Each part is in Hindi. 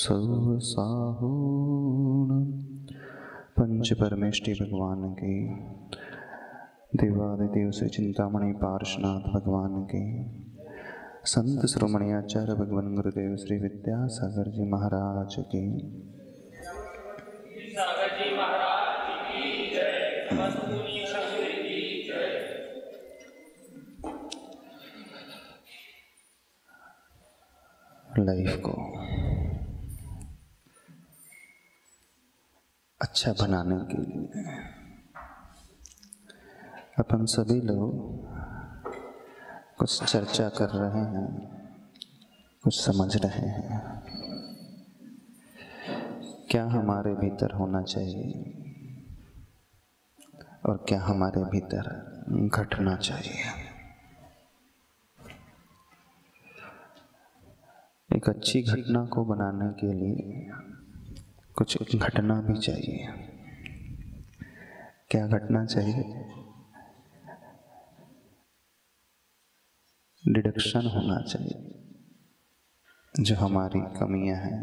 सर्वसाहूण पंच परमेष्टि भगवान के, देवादिदेव से चिंतामणि पार्श्वनाथ भगवान के, संत श्रोमणी आचार्य भगवान गुरुदेव श्री विद्यासागर जी महाराज के। लाइफ को अच्छा बनाने के लिए अपन सभी लोग कुछ चर्चा कर रहे हैं, कुछ समझ रहे हैं। क्या हमारे भीतर होना चाहिए और क्या हमारे भीतर घटना चाहिए। एक अच्छी घटना को बनाने के लिए कुछ घटना भी चाहिए। क्या घटना चाहिए? डिडक्शन होना चाहिए, जो हमारी कमियां हैं,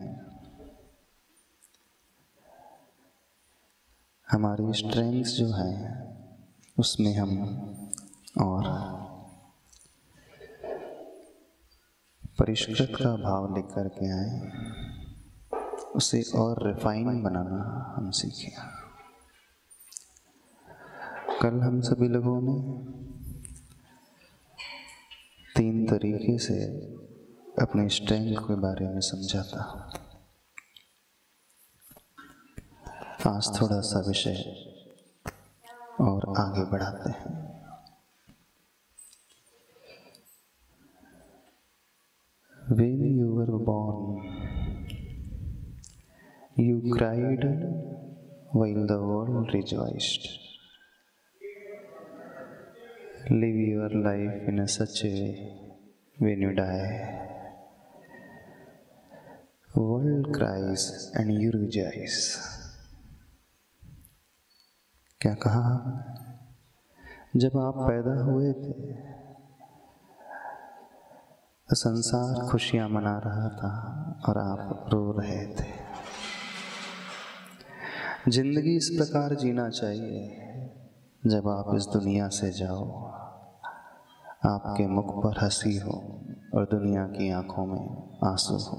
हमारी स्ट्रेंथ्स जो है उसमें हम और परिष्कृत का भाव लेकर के आए, उसे और रिफाइन बनाना हम सीखें। कल हम सभी लोगों ने 3 तरीके से अपने स्ट्रेंथ के बारे में समझा था। आज थोड़ा सा विषय और आगे बढ़ाते हैं। When you were born, you cried while the world rejoiced. Live your life in such a way when you die, world cries and you rejoice. क्या कहा? जब आप पैदा हुए थे तो संसार खुशियां मना रहा था और आप रो रहे थे। जिंदगी इस प्रकार जीना चाहिए, जब आप इस दुनिया से जाओ आपके मुख पर हंसी हो और दुनिया की आंखों में आंसू हो।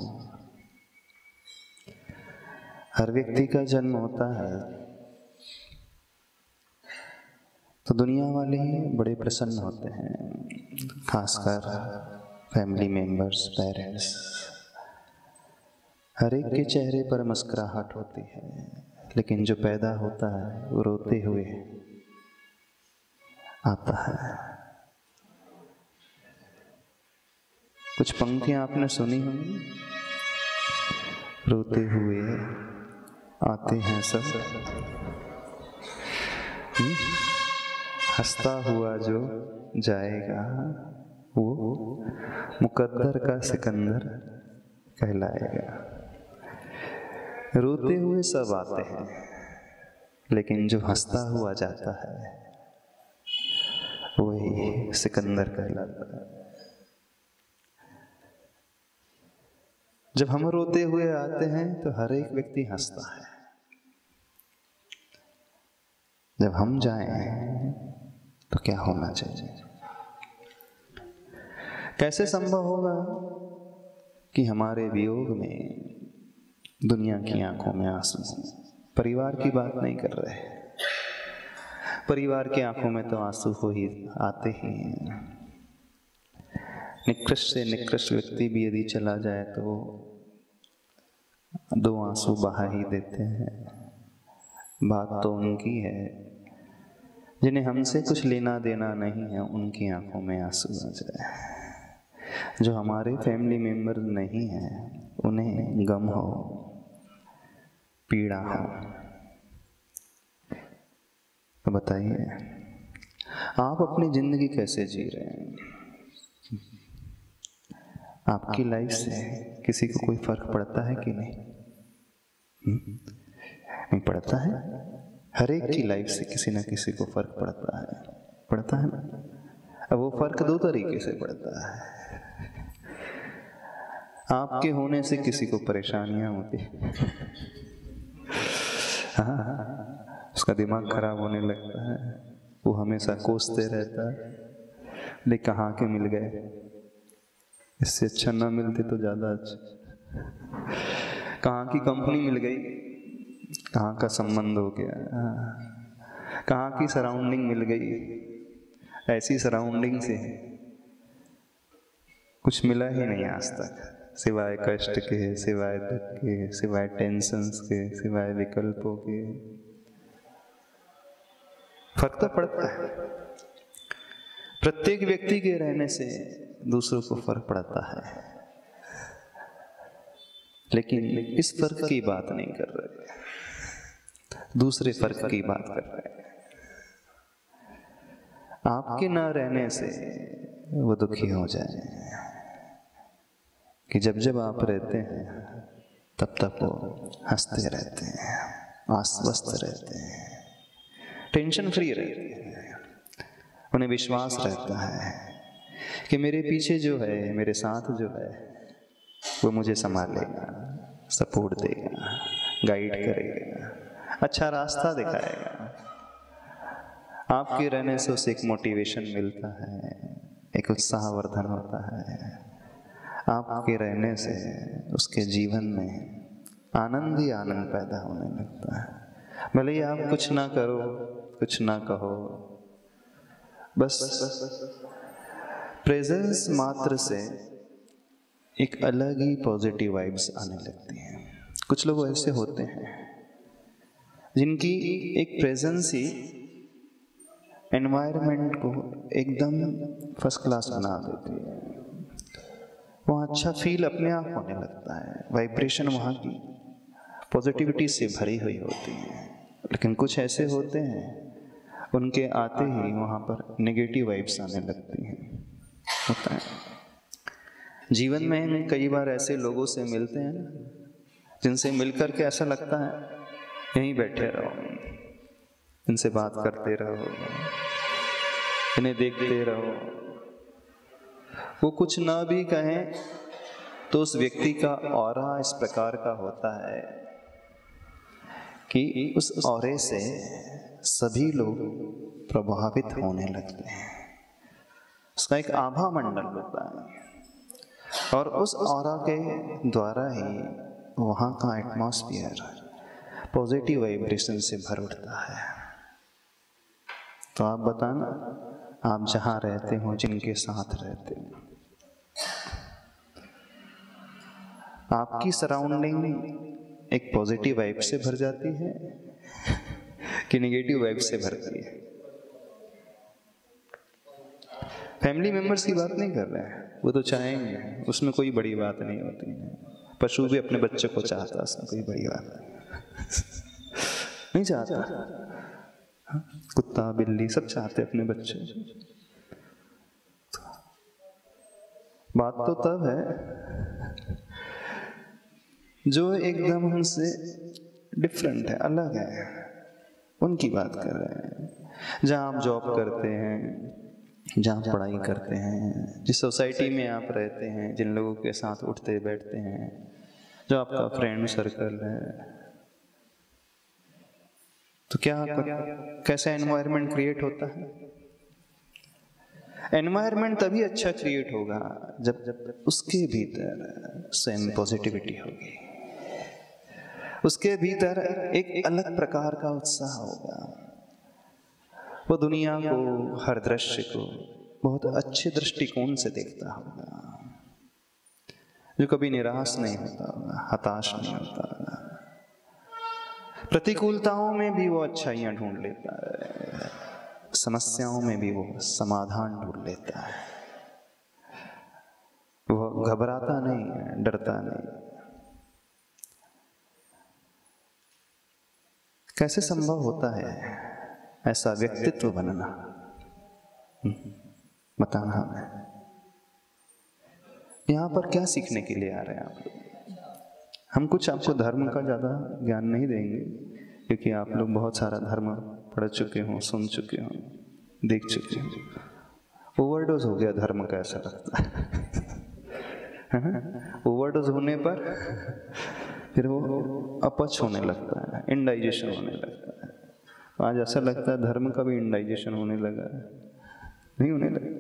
हर व्यक्ति का जन्म होता है तो दुनिया वाले बड़े प्रसन्न होते हैं, खासकर फैमिली मेंबर्स, पेरेंट्स। हर एक के चेहरे पर मुस्कुराहट होती है, लेकिन जो पैदा होता है वो रोते हुए आता है। कुछ पंक्तियां आपने सुनी होंगी, रोते हुए आते हैं सब, हंसता हुआ जो जाएगा वो मुकद्दर का सिकंदर कहलाएगा। रोते हुए सब आते हैं, लेकिन जो हंसता हुआ जाता है वही सिकंदर कहलाता है। जब हम रोते हुए आते हैं तो हर एक व्यक्ति हंसता है। जब हम जाएं तो क्या होना चाहिए? कैसे संभव होगा कि हमारे वियोग में दुनिया की आंखों में आंसू? परिवार की बात नहीं कर रहे, परिवार की आंखों में तो आंसू हो ही आते ही हैं। निकृष्ट से निकृष्ट व्यक्ति भी यदि चला जाए तो 2 आंसू बहा ही देते हैं। बात तो उनकी है जिन्हें हमसे कुछ लेना देना नहीं है, उनकी आंखों में आंसू आ जाए। जो हमारे फैमिली मेंबर नहीं है उन्हें गम हो, पीड़ा हो, तो बताइए आप अपनी जिंदगी कैसे जी रहे हैं? आपकी लाइफ से किसी को कोई फर्क पड़ता है कि नहीं? नहीं पड़ता है। हर एक की लाइफ से किसी न किसी को फर्क पड़ता है ना। अब वो फर्क 2 तरीके से पड़ता है। आपके होने से किसी को परेशानियां होती उसका दिमाग खराब होने लगता है, वो हमेशा कोसते रहता है, लेकिन कहाँ के मिल गए, इससे अच्छा ना मिलते तो ज्यादा अच्छा। कहाँ की कंपनी मिल गई, कहाँ का संबंध हो गया, कहाँ की सराउंडिंग मिल गई, ऐसी सराउंडिंग से कुछ मिला ही नहीं आज तक, सिवाय कष्ट के, सिवाय दुख के, सिवाय टेंशन्स के, सिवाय विकल्पों के। फर्क तो पड़ता है, प्रत्येक व्यक्ति के रहने से दूसरों को फर्क पड़ता है, लेकिन इस फर्क की बात नहीं कर रहे, दूसरे फर्क की बात कर रहे हैं। आपके न रहने से वो दुखी हो जाए कि जब जब आप रहते हैं तब तक वो हंसते रहते हैं, आश्वस्त रहते हैं, टेंशन फ्री रहते हैं। उन्हें विश्वास रहता है कि मेरे पीछे जो है, मेरे साथ जो है, वो मुझे संभालेगा, सपोर्ट देगा, गाइड करेगा, अच्छा रास्ता दिखाएगा। आपके रहने से उसे एक मोटिवेशन मिलता है, एक उत्साहवर्धन होता है। आपके रहने से उसके जीवन में आनंद ही आनंद पैदा होने लगता है। भले ही आप कुछ ना करो, कुछ ना कहो, बस प्रेजेंस मात्र से एक अलग ही पॉजिटिव वाइब्स आने लगती हैं। कुछ लोग ऐसे होते हैं जिनकी एक प्रेजेंस ही एनवायरनमेंट को एकदम फर्स्ट क्लास बना देती है। वहाँ अच्छा फील अपने आप होने लगता है, वाइब्रेशन वहाँ की पॉजिटिविटी से भरी हुई होती है। लेकिन कुछ ऐसे होते हैं, उनके आते ही वहाँ पर नेगेटिव वाइब्स आने लगती हैं। होता है जीवन में कई बार ऐसे लोगों से मिलते हैं जिनसे मिलकर के ऐसा लगता है यहीं बैठे रहो, इनसे बात करते रहो, इन्हें देखते रहो। वो कुछ ना भी कहें तो उस व्यक्ति का ऑरा इस प्रकार का होता है कि उस ऑरे से सभी लोग प्रभावित होने लगते हैं। उसका एक आभा मंडल होता है और उस ऑरा के द्वारा ही वहाँ का एटमॉस्फेयर पॉजिटिव वाइब्रेशन से भर उठता है। तो आप बताना, आप जहाँ रहते हो, जिनके साथ रहते हो, आपकी सराउंडिंग एक पॉजिटिव वाइब से भर जाती है कि नेगेटिव वाइब से भरती है? फैमिली मेंबर्स की बात नहीं कर रहे हैं, वो तो चाहेंगे, उसमें कोई बड़ी बात नहीं होती है। पशु भी अपने बच्चे को चाहता है, उसमें कोई बड़ी बात नहीं चाहता। कुत्ता बिल्ली सब चाहते अपने बच्चे। बात तो तब है जो एकदम हमसे डिफरेंट है, अलग है, उनकी बात कर रहे हैं। जहाँ आप जॉब करते हैं, जहाँ पढ़ाई करते हैं, जिस सोसाइटी में आप रहते हैं, जिन लोगों के साथ उठते बैठते हैं, जो आपका फ्रेंड सर्कल है, तो क्या कैसा एनवायरनमेंट क्रिएट होता है? एनवायरनमेंट तभी अच्छा क्रिएट होगा जब उसके भीतर स्वयं पॉजिटिविटी होगी, उसके भीतर एक अलग प्रकार का उत्साह होगा। वो दुनिया को, हर दृश्य को बहुत अच्छे दृष्टिकोण से देखता होगा, जो कभी निराश नहीं होता होगा, हताश नहीं होता होगा। प्रतिकूलताओं में भी वो अच्छाइयां ढूंढ लेता है, समस्याओं में भी वो समाधान ढूंढ लेता है। वो घबराता नहीं है, डरता नहीं। कैसे संभव होता है ऐसा व्यक्तित्व बनना? बताना हमें। यहाँ पर क्या सीखने के लिए आ रहे हैं आप लोग? हम कुछ आपको धर्म का ज़्यादा ज्ञान नहीं देंगे, क्योंकि आप लोग बहुत सारा धर्म पढ़ चुके हो, सुन चुके हो, देख चुके हो। ओवरडोज हो गया धर्म का, ऐसा लगता ओवरडोज होने पर फिर वो अपच होने लगता है, इंडाइजेशन होने लगता है। आज ऐसा लगता है धर्म का भी इंडाइजेशन होने लगा है, नहीं होने लगा।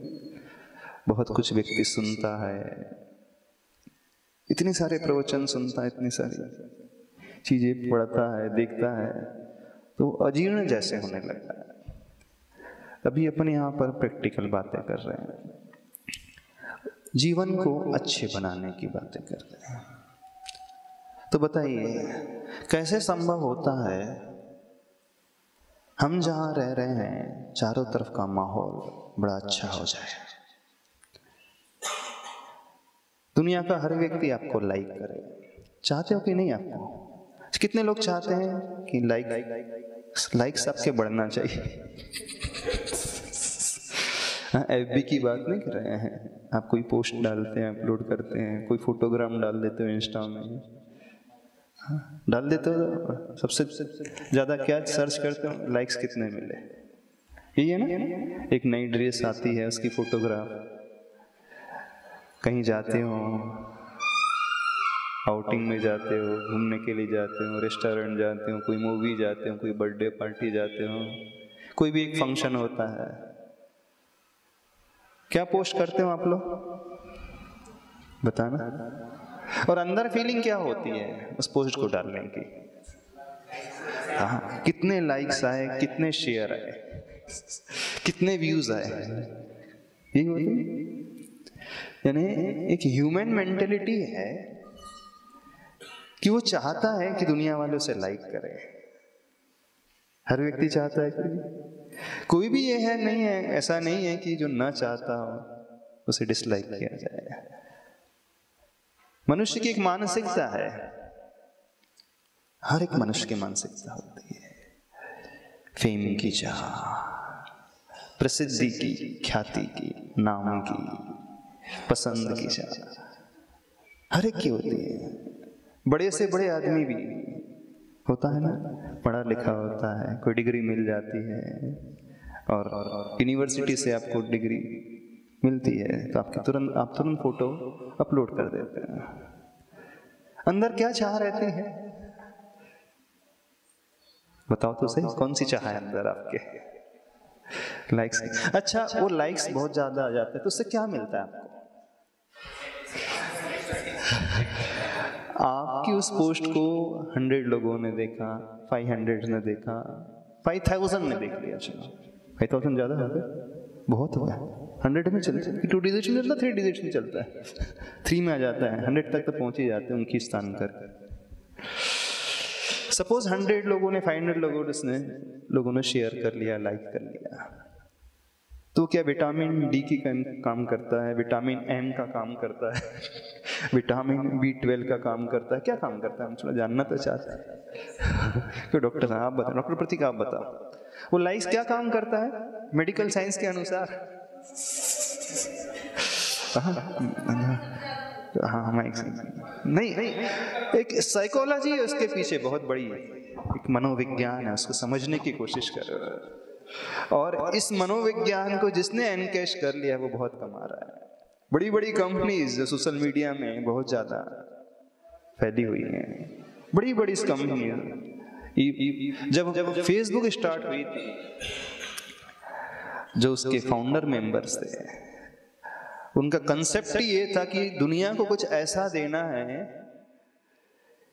बहुत कुछ व्यक्ति सुनता है, इतने सारे प्रवचन सुनता है, इतनी सारी चीजें पढ़ता है, देखता है, तो अजीर्ण जैसे होने लगता है। अभी अपन यहाँ पर प्रैक्टिकल बातें कर रहे हैं, जीवन को अच्छे बनाने की बातें कर रहे हैं। तो बताइए कैसे संभव होता है हम जहाँ रह रहे हैं चारों तरफ का माहौल बड़ा अच्छा हो जाए, दुनिया का हर व्यक्ति आपको लाइक करे। चाहते हो कि नहीं? आपको कितने लोग चाहते हैं कि लाइक्स आपके बढ़ना चाहिए? एफबी की बात नहीं कर रहे हैं, आप कोई पोस्ट डालते हैं, अपलोड करते हैं, कोई फोटोग्राम डाल देते हो इंस्टा में, डाल देते हो, सबसे ज्यादा क्या सर्च करते हो? लाइक्स कितने मिले, यही है ना। एक नई ड्रेस आती है, उसकी फोटोग्राफ, कहीं जाते हो, आउटिंग में जाते हो, घूमने के लिए जाते हो, रेस्टोरेंट जाते हो, कोई मूवी जाते हो, कोई बर्थडे पार्टी जाते हो, कोई भी एक फंक्शन होता है, क्या पोस्ट करते हो आप लोग? बताना। और अंदर फीलिंग क्या होती है उस पोस्ट को डालने की? हाँ, कितने लाइक्स आए, कितने शेयर आए, कितने व्यूज आए, यही होती है। यानी एक ह्यूमन मेंटेलिटी है कि वो चाहता है कि दुनिया वाले उसे लाइक करें। हर व्यक्ति चाहता है कि कोई भी ये है नहीं है, ऐसा नहीं है कि जो ना चाहता हो उसे डिसलाइक किया जाए। मनुष्य की एक मानसिकता है, हर एक मनुष्य की मानसिकता होती है, फेम की चाह, प्रसिद्धि की, ख्याति की, नाम की, पसंद की चाह, हर एक की होती है। बड़े से बड़े आदमी भी होता है ना, पढ़ा लिखा होता है, कोई डिग्री मिल जाती है और यूनिवर्सिटी से आपको डिग्री मिलती है तो आप तुरंत फोटो अपलोड कर देते हैं। अंदर क्या चाह रहती है बताओ तो सही, कौन सी चाह है अंदर आपके? लाइक्स। अच्छा, वो लाइक्स बहुत ज्यादा आ जाते हैं तो उससे क्या मिलता है आपको? आपकी उस पोस्ट को 100 लोगों ने देखा, 500 ने देखा, 5000 ने देख लिया, चलो 5000 ज्यादा हो गया, बहुत हो गया। 100 में चलता है, 2 डिजिट में चलता है, 3 डिजिट में चलता है, 3 में आ जाता है, 100 तक तो पहुंच ही जाते हैं उनकी स्थान कर। सपोज 100 लोगों ने, 500 लोगों ने शेयर कर लिया, लाइक कर लिया, तो क्या विटामिन डी की काम करता है, विटामिन एम का काम करता है, विटामिन B12 का काम करता है, क्या काम करता है हम थोड़ा जानना तो चाहते हैं। तो डॉक्टर साहब आप बताओ, डॉक्टर प्रतीक आप बताओ, वो लाइक्स क्या काम करता है मेडिकल साइंस के अनुसार? हाँ, नहीं, एक साइकोलॉजी है उसके पीछे बहुत बड़ी, एक मनोविज्ञान है, उसको समझने की कोशिश करो। और इस मनोविज्ञान को जिसने एनकैश कर लिया वो बहुत कमा रहा है। बड़ी बड़ी कंपनीज जो सोशल मीडिया में बहुत ज्यादा फैली हुई हैं, बड़ी बड़ी कंपनी, जब फेसबुक स्टार्ट हुई थी, जो उसके फाउंडर मेंबर्स थे, उनका कंसेप्ट ही ये था कि दुनिया को कुछ ऐसा देना है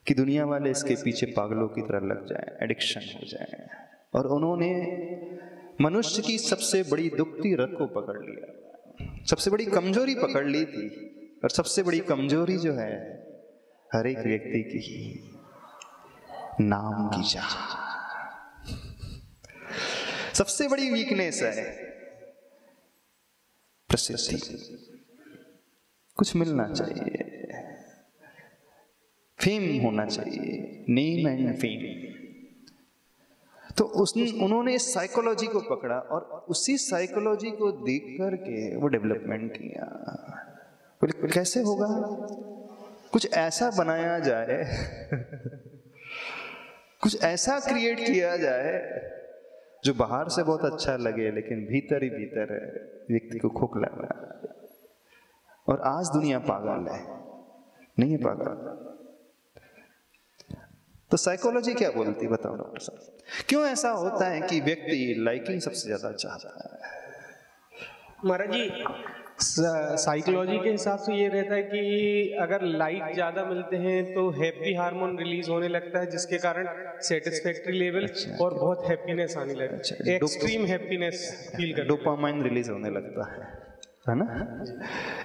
कि दुनिया वाले इसके पीछे पागलों की तरह लग जाए, एडिक्शन हो जाए। और उन्होंने मनुष्य की सबसे बड़ी दुखती रग को पकड़ लिया, सबसे बड़ी कमजोरी पकड़ ली थी। और सबसे बड़ी कमजोरी जो है हर एक व्यक्ति की, नाम की चाह, सबसे बड़ी वीकनेस है प्रसिद्धि। कुछ मिलना चाहिए, फेम होना चाहिए, नेम एंड फेम। तो उन्होंने इस साइकोलॉजी को पकड़ा और उसी साइकोलॉजी को देख करके वो डेवलपमेंट किया। कैसे होगा? कुछ ऐसा बनाया जाए, कुछ ऐसा क्रिएट किया जाए जो बाहर से बहुत अच्छा लगे लेकिन भीतर ही भीतर व्यक्ति को खोखला बनाए। और आज दुनिया पागल है, नहीं है पागल। तो साइकोलॉजी क्या बोलती है बताओ डॉक्टर साहब, क्यों ऐसा होता है कि व्यक्ति लाइकिंग सबसे ज्यादा चाहता है? महाराज जी, साइकोलॉजी के हिसाब से ये रहता है कि अगर लाइक ज्यादा मिलते हैं तो हैप्पी हार्मोन रिलीज होने लगता है, जिसके कारण सेटिस्फैक्टरी लेवल और बहुत हैप्पीनेस आने लगती है, एक्सट्रीम हैप्पीनेस फील करते हैं, डोपामाइन रिलीज होने लगता है ना?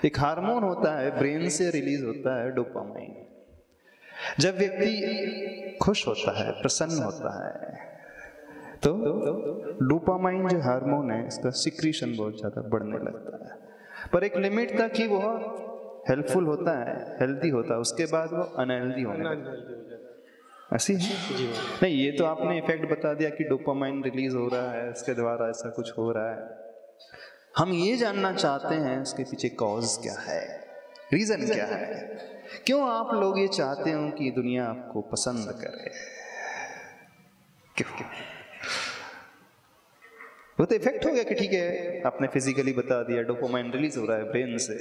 एक हार्मोन होता है ब्रेन से रिलीज होता है डोपामाइन। जब व्यक्ति खुश होता है, प्रसन्न होता है, तो डोपामाइन जो हार्मोन है इसका सिक्रीशन बहुत ज्यादा बढ़ने लगता है, पर एक लिमिट तक ही वो हेल्पफुल होता है, हेल्दी होता है, उसके बाद वो अनहेल्दी होने लगता है। ऐसी है? नहीं, ये तो आपने इफेक्ट बता दिया कि डोपामाइन रिलीज हो रहा है, इसके द्वारा ऐसा कुछ हो रहा है। हम ये जानना चाहते हैं उसके पीछे कॉज क्या है, रीजन क्या है, क्यों आप लोग ये चाहते हो कि दुनिया आपको पसंद करे? क्यों? वो तो इफेक्ट हो गया कि ठीक है, आपने फिजिकली बता दिया डोपामाइन रिलीज हो रहा है ब्रेन से।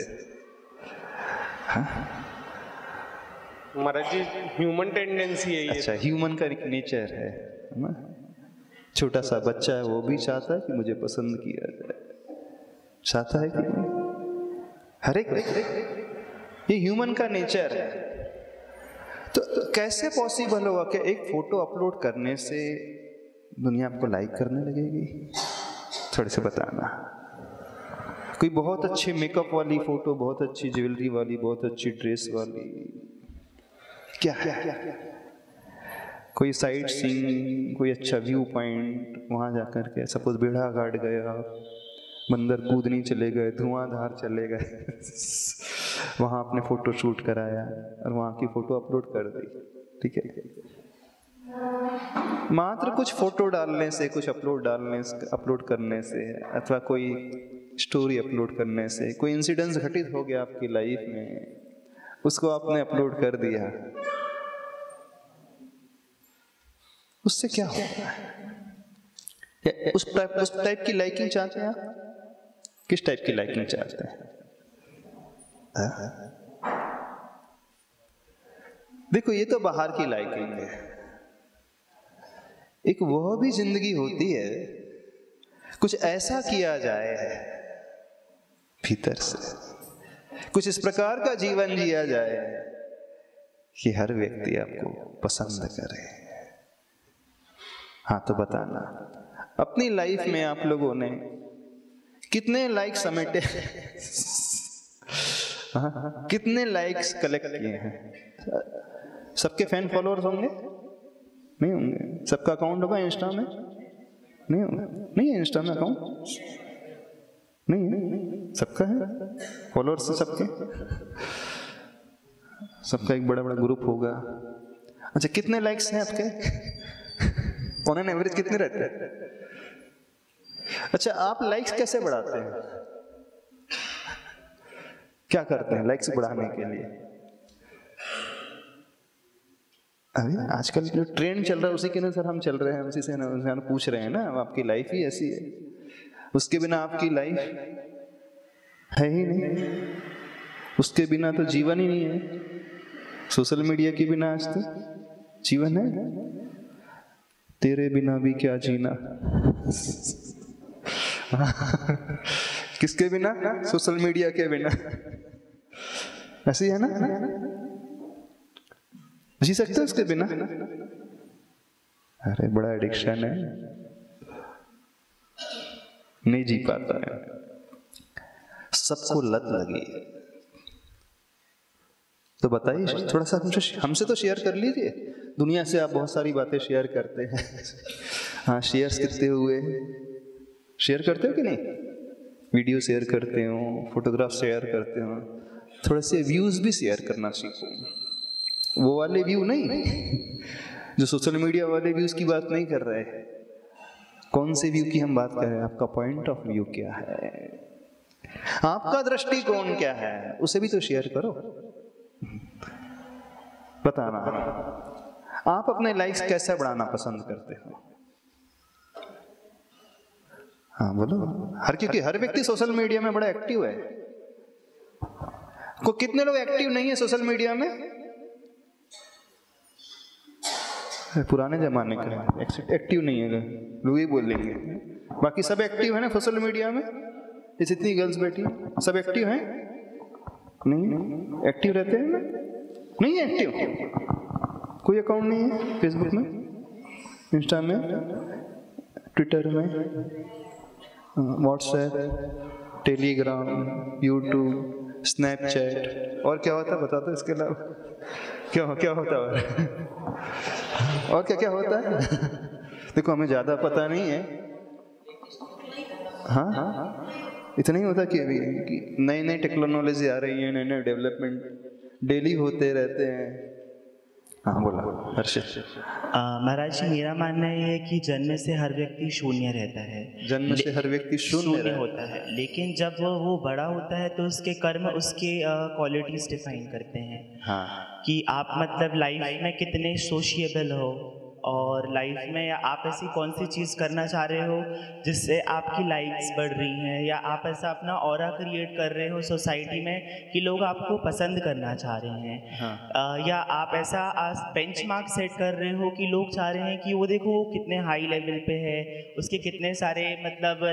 महाराज जी, ह्यूमन टेंडेंसी है ये। अच्छा, ह्यूमन का एक नेचर है ना? छोटा सा बच्चा है, वो भी चाहता है कि मुझे पसंद किया जाए, चाहता है कि हर एक, ये ह्यूमन का नेचर है। तो कैसे पॉसिबल होगा कि एक फोटो अपलोड करने से दुनिया आपको लाइक करने लगेगी? थोड़े से बताना। कोई बहुत अच्छी मेकअप वाली फोटो, बहुत अच्छी ज्वेलरी वाली, बहुत अच्छी ड्रेस वाली, क्या कोई साइट सीइंग, कोई अच्छा व्यू पॉइंट, वहां जाकर के सपोज बेड़ा घाट गया, बंदर कूदनी चले गए, धुआंधार चले गए वहां आपने फोटो शूट कराया और वहां की फोटो अपलोड कर दी, ठीक है? मात्र कुछ फोटो डालने से, कुछ अपलोड करने से, अथवा कोई स्टोरी अपलोड करने से कोई इंसिडेंस घटित हो गया आपकी लाइफ में, उसको आपने अपलोड कर दिया, उससे क्या होता है? उस टाइप की लाइकिंग चाहते हैं आप? किस टाइप की लाइकिंग चाहते हैं? देखो, ये तो बाहर की लाइकिंग है। एक वह भी जिंदगी होती है, कुछ ऐसा किया जाए भीतर से, कुछ इस प्रकार का जीवन जिया जाए कि हर व्यक्ति आपको पसंद करे। हाँ, तो बताना, अपनी लाइफ में आप लोगों ने कितने लाइक समेटे कितने लाइक्स कलेक्ट किए हैं? सबके फैन फॉलोअर्स होंगे? नहीं होंगे। सबका अकाउंट होगा इंस्टा में? नहीं होगा। नहीं है इंस्टा में अकाउंट? नहीं है। सबका है फॉलोअर्स, सबका एक बड़ा बड़ा ग्रुप होगा। अच्छा, कितने लाइक्स हैं आपके? ऑन एन एवरेज कितने रहते हैं? अच्छा, आप लाइक्स कैसे बढ़ाते हैं? क्या करते हैं लाइक्स बढ़ाने के लिए? अभी आजकल जो ट्रेंड चल रहा है उसी के अनुसार हम चल रहे हैं, उसी से हम पूछ रहे हैं ना। आपकी लाइफ ही ऐसी है, उसके बिना आपकी लाइफ है ही नहीं, उसके बिना तो जीवन ही नहीं है। सोशल मीडिया के बिना आज तक जीवन है? तेरे बिना भी क्या जीना किसके बिना? सोशल मीडिया के बिना। ऐसी है ना? जी सकते हो उसके बिना? अरे बड़ा एडिक्शन है, नहीं जी पाता है। सबको लत लगी। तो बताइए थोड़ा सा हमसे तो शेयर कर लीजिए। दुनिया से आप बहुत सारी बातें शेयर करते हैं। हाँ, शेयर्स कितने हुए? शेयर करते हो कि नहीं? वीडियो शेयर करते हो, फोटोग्राफ शेयर करते हो। थोड़े से व्यूज भी शेयर करना सीखो। वो वाले व्यू नहीं जो सोशल मीडिया वाले व्यूज की बात नहीं कर रहे। कौन से व्यू की हम बात कर रहे हैं? आपका पॉइंट ऑफ व्यू क्या है, आपका दृष्टिकोण क्या है, उसे भी तो शेयर करो। बताना आप अपने लाइक्स कैसे बढ़ाना पसंद करते हो? हाँ बोलो। क्योंकि हर व्यक्ति सोशल मीडिया में बड़ा एक्टिव है। को कितने लोग एक्टिव नहीं है सोशल मीडिया में? पुराने जमाने का एक्टिव नहीं है लोग ही बोलेंगे, बाकी सब एक्टिव है ना सोशल मीडिया में। ये जितनी गर्ल्स बैठी सब एक्टिव हैं? नहीं एक्टिव रहते हैं ना? नहीं एक्टिव, कोई अकाउंट नहीं है फेसबुक में, इंस्टा में, ट्विटर में, व्हाट्सएप, टेलीग्राम, यूट्यूब, स्नैपचैट, और क्या होता है बता दो इसके अलावा? क्या होता है और क्या क्या होता है? देखो हमें ज़्यादा पता नहीं है। हाँ इतना ही होता कि अभी नई नई टेक्नोलॉजी आ रही है, नए नए डेवलपमेंट डेली होते रहते हैं। हाँ बोला हर्षित। महाराज जी मेरा मानना ये है कि जन्म से हर व्यक्ति शून्य रहता है, जन्म से हर व्यक्ति शून्य होता है, लेकिन जब वो बड़ा होता है तो उसके कर्म उसके क्वालिटीज डिफाइन करते हैं। हाँ कि आप मतलब लाइफ में कितने सोशिएबल हो, और लाइफ में आप ऐसी कौन सी चीज़ करना चाह रहे हो जिससे आपकी लाइक्स बढ़ रही हैं, या आप ऐसा अपना ऑरा क्रिएट कर रहे हो सोसाइटी में कि लोग आपको पसंद करना चाह रहे हैं। हाँ। या आप ऐसा बेंचमार्क सेट कर रहे हो कि लोग चाह रहे हैं कि वो देखो वो कितने हाई लेवल पे है, उसके कितने सारे मतलब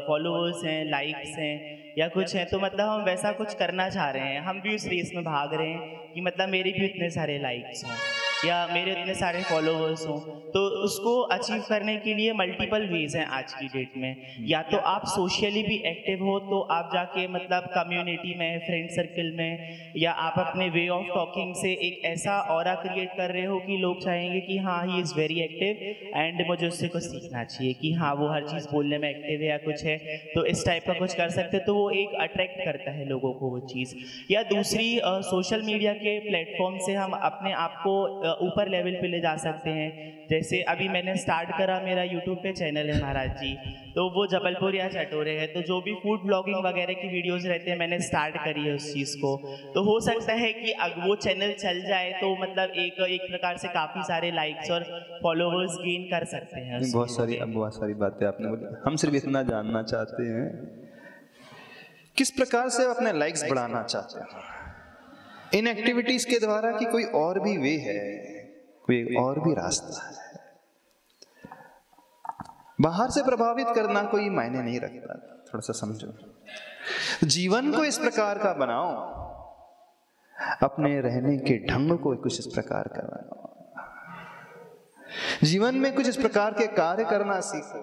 फॉलोअर्स हैं, लाइक्स हैं या कुछ है, तो मतलब हम वैसा कुछ करना चाह रहे हैं, हम भी उस रेस में भाग रहे हैं कि मतलब मेरे भी इतने सारे लाइक्स हों या मेरे इतने सारे फॉलोअर्स हों। तो उसको अचीव करने के लिए मल्टीपल वेज हैं आज की डेट में। या तो आप सोशली भी एक्टिव हो, तो आप जाके मतलब कम्युनिटी में, फ्रेंड सर्कल में, या आप अपने वे ऑफ टॉकिंग से एक ऐसा ऑरा क्रिएट कर रहे हो कि लोग चाहेंगे कि हाँ he is very active and मुझे उससे कुछ सीखना चाहिए, कि हाँ वो हर चीज़ बोलने में एक्टिव है या कुछ है, तो इस टाइप का कुछ कर सकते, तो वो एक अट्रैक्ट करता है लोगों को वो चीज़। या दूसरी सोशल मीडिया के प्लेटफॉर्म से हम अपने आप को ऊपर लेवल पे ले जा सकते हैं। जैसे अभी मैंने स्टार्ट करा, मेरा यूट्यूब पे चैनल है महाराज जी, तो वो जबलपुर या चटोरे है, तो जो भी फूड ब्लॉगिंग वगैरह की वीडियोस रहते हैं मैंने स्टार्ट करी है उस चीज़ को। तो हो सकता है कि अगर वो चैनल चल जाए तो मतलब एक प्रकार से काफ़ी सारे लाइक्स और फॉलोवर्स गेन कर सकते हैं। बहुत सारी बातें आपने बोली। हम सिर्फ इतना जानना चाहते हैं किस प्रकार से अपने लाइक्स बढ़ाना चाहते हैं इन एक्टिविटीज के द्वारा, कि कोई और भी वे है, कोई और भी रास्ता है। बाहर से प्रभावित करना कोई मायने नहीं रखता, थोड़ा सा समझो। जीवन को इस प्रकार का बनाओ, अपने रहने के ढंग को कुछ इस प्रकार का बनाओ, जीवन में कुछ इस प्रकार के कार्य करना सीखो।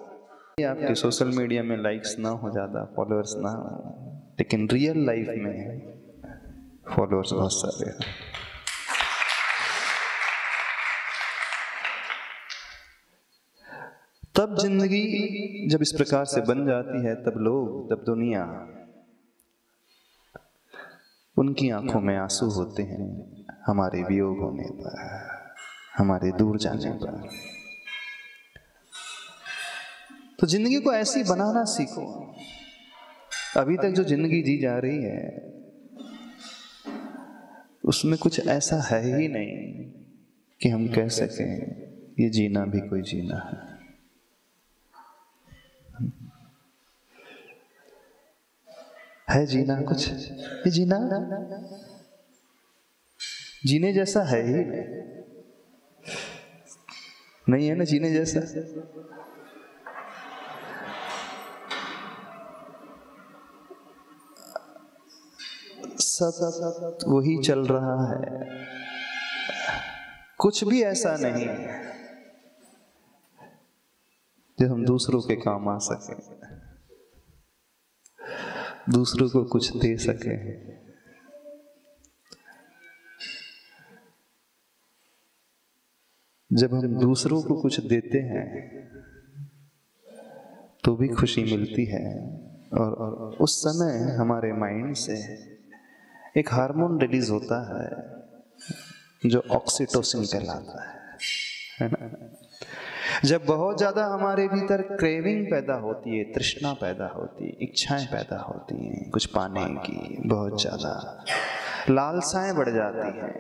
आपके सोशल मीडिया में लाइक्स ना हो, ज्यादा फॉलोअर्स ना हो, लेकिन रियल लाइफ में फॉलोअर्स बहुत सारे हैं। तब जिंदगी जब इस प्रकार से बन जाती है, तब लोग, तब दुनिया, उनकी आंखों में आंसू होते हैं हमारे वियोग होने पर, हमारे दूर जाने पर। तो जिंदगी को ऐसी बनाना सीखो। अभी तक जो जिंदगी जी जा रही है उसमें कुछ ऐसा है ही नहीं कि हम कह सकें ये जीना भी कोई जीना है। है जीना कुछ? ये जीना जीने जैसा है ही नहीं है ना, जीने जैसा। सब वही चल रहा है, कुछ भी ऐसा नहीं जो हम दूसरों के काम आ सके, दूसरों को कुछ दे सके। जब हम दूसरों को कुछ देते हैं तो भी खुशी मिलती है, और उस समय हमारे माइंड से एक हार्मोन रिलीज होता है जो ऑक्सीटोसिन कहलाता है ना। जब बहुत ज्यादा हमारे भीतर क्रेविंग पैदा होती है, तृष्णा पैदा होती है, इच्छाएं पैदा होती हैं कुछ पाने की, बहुत ज्यादा लालसाएं बढ़ जाती हैं,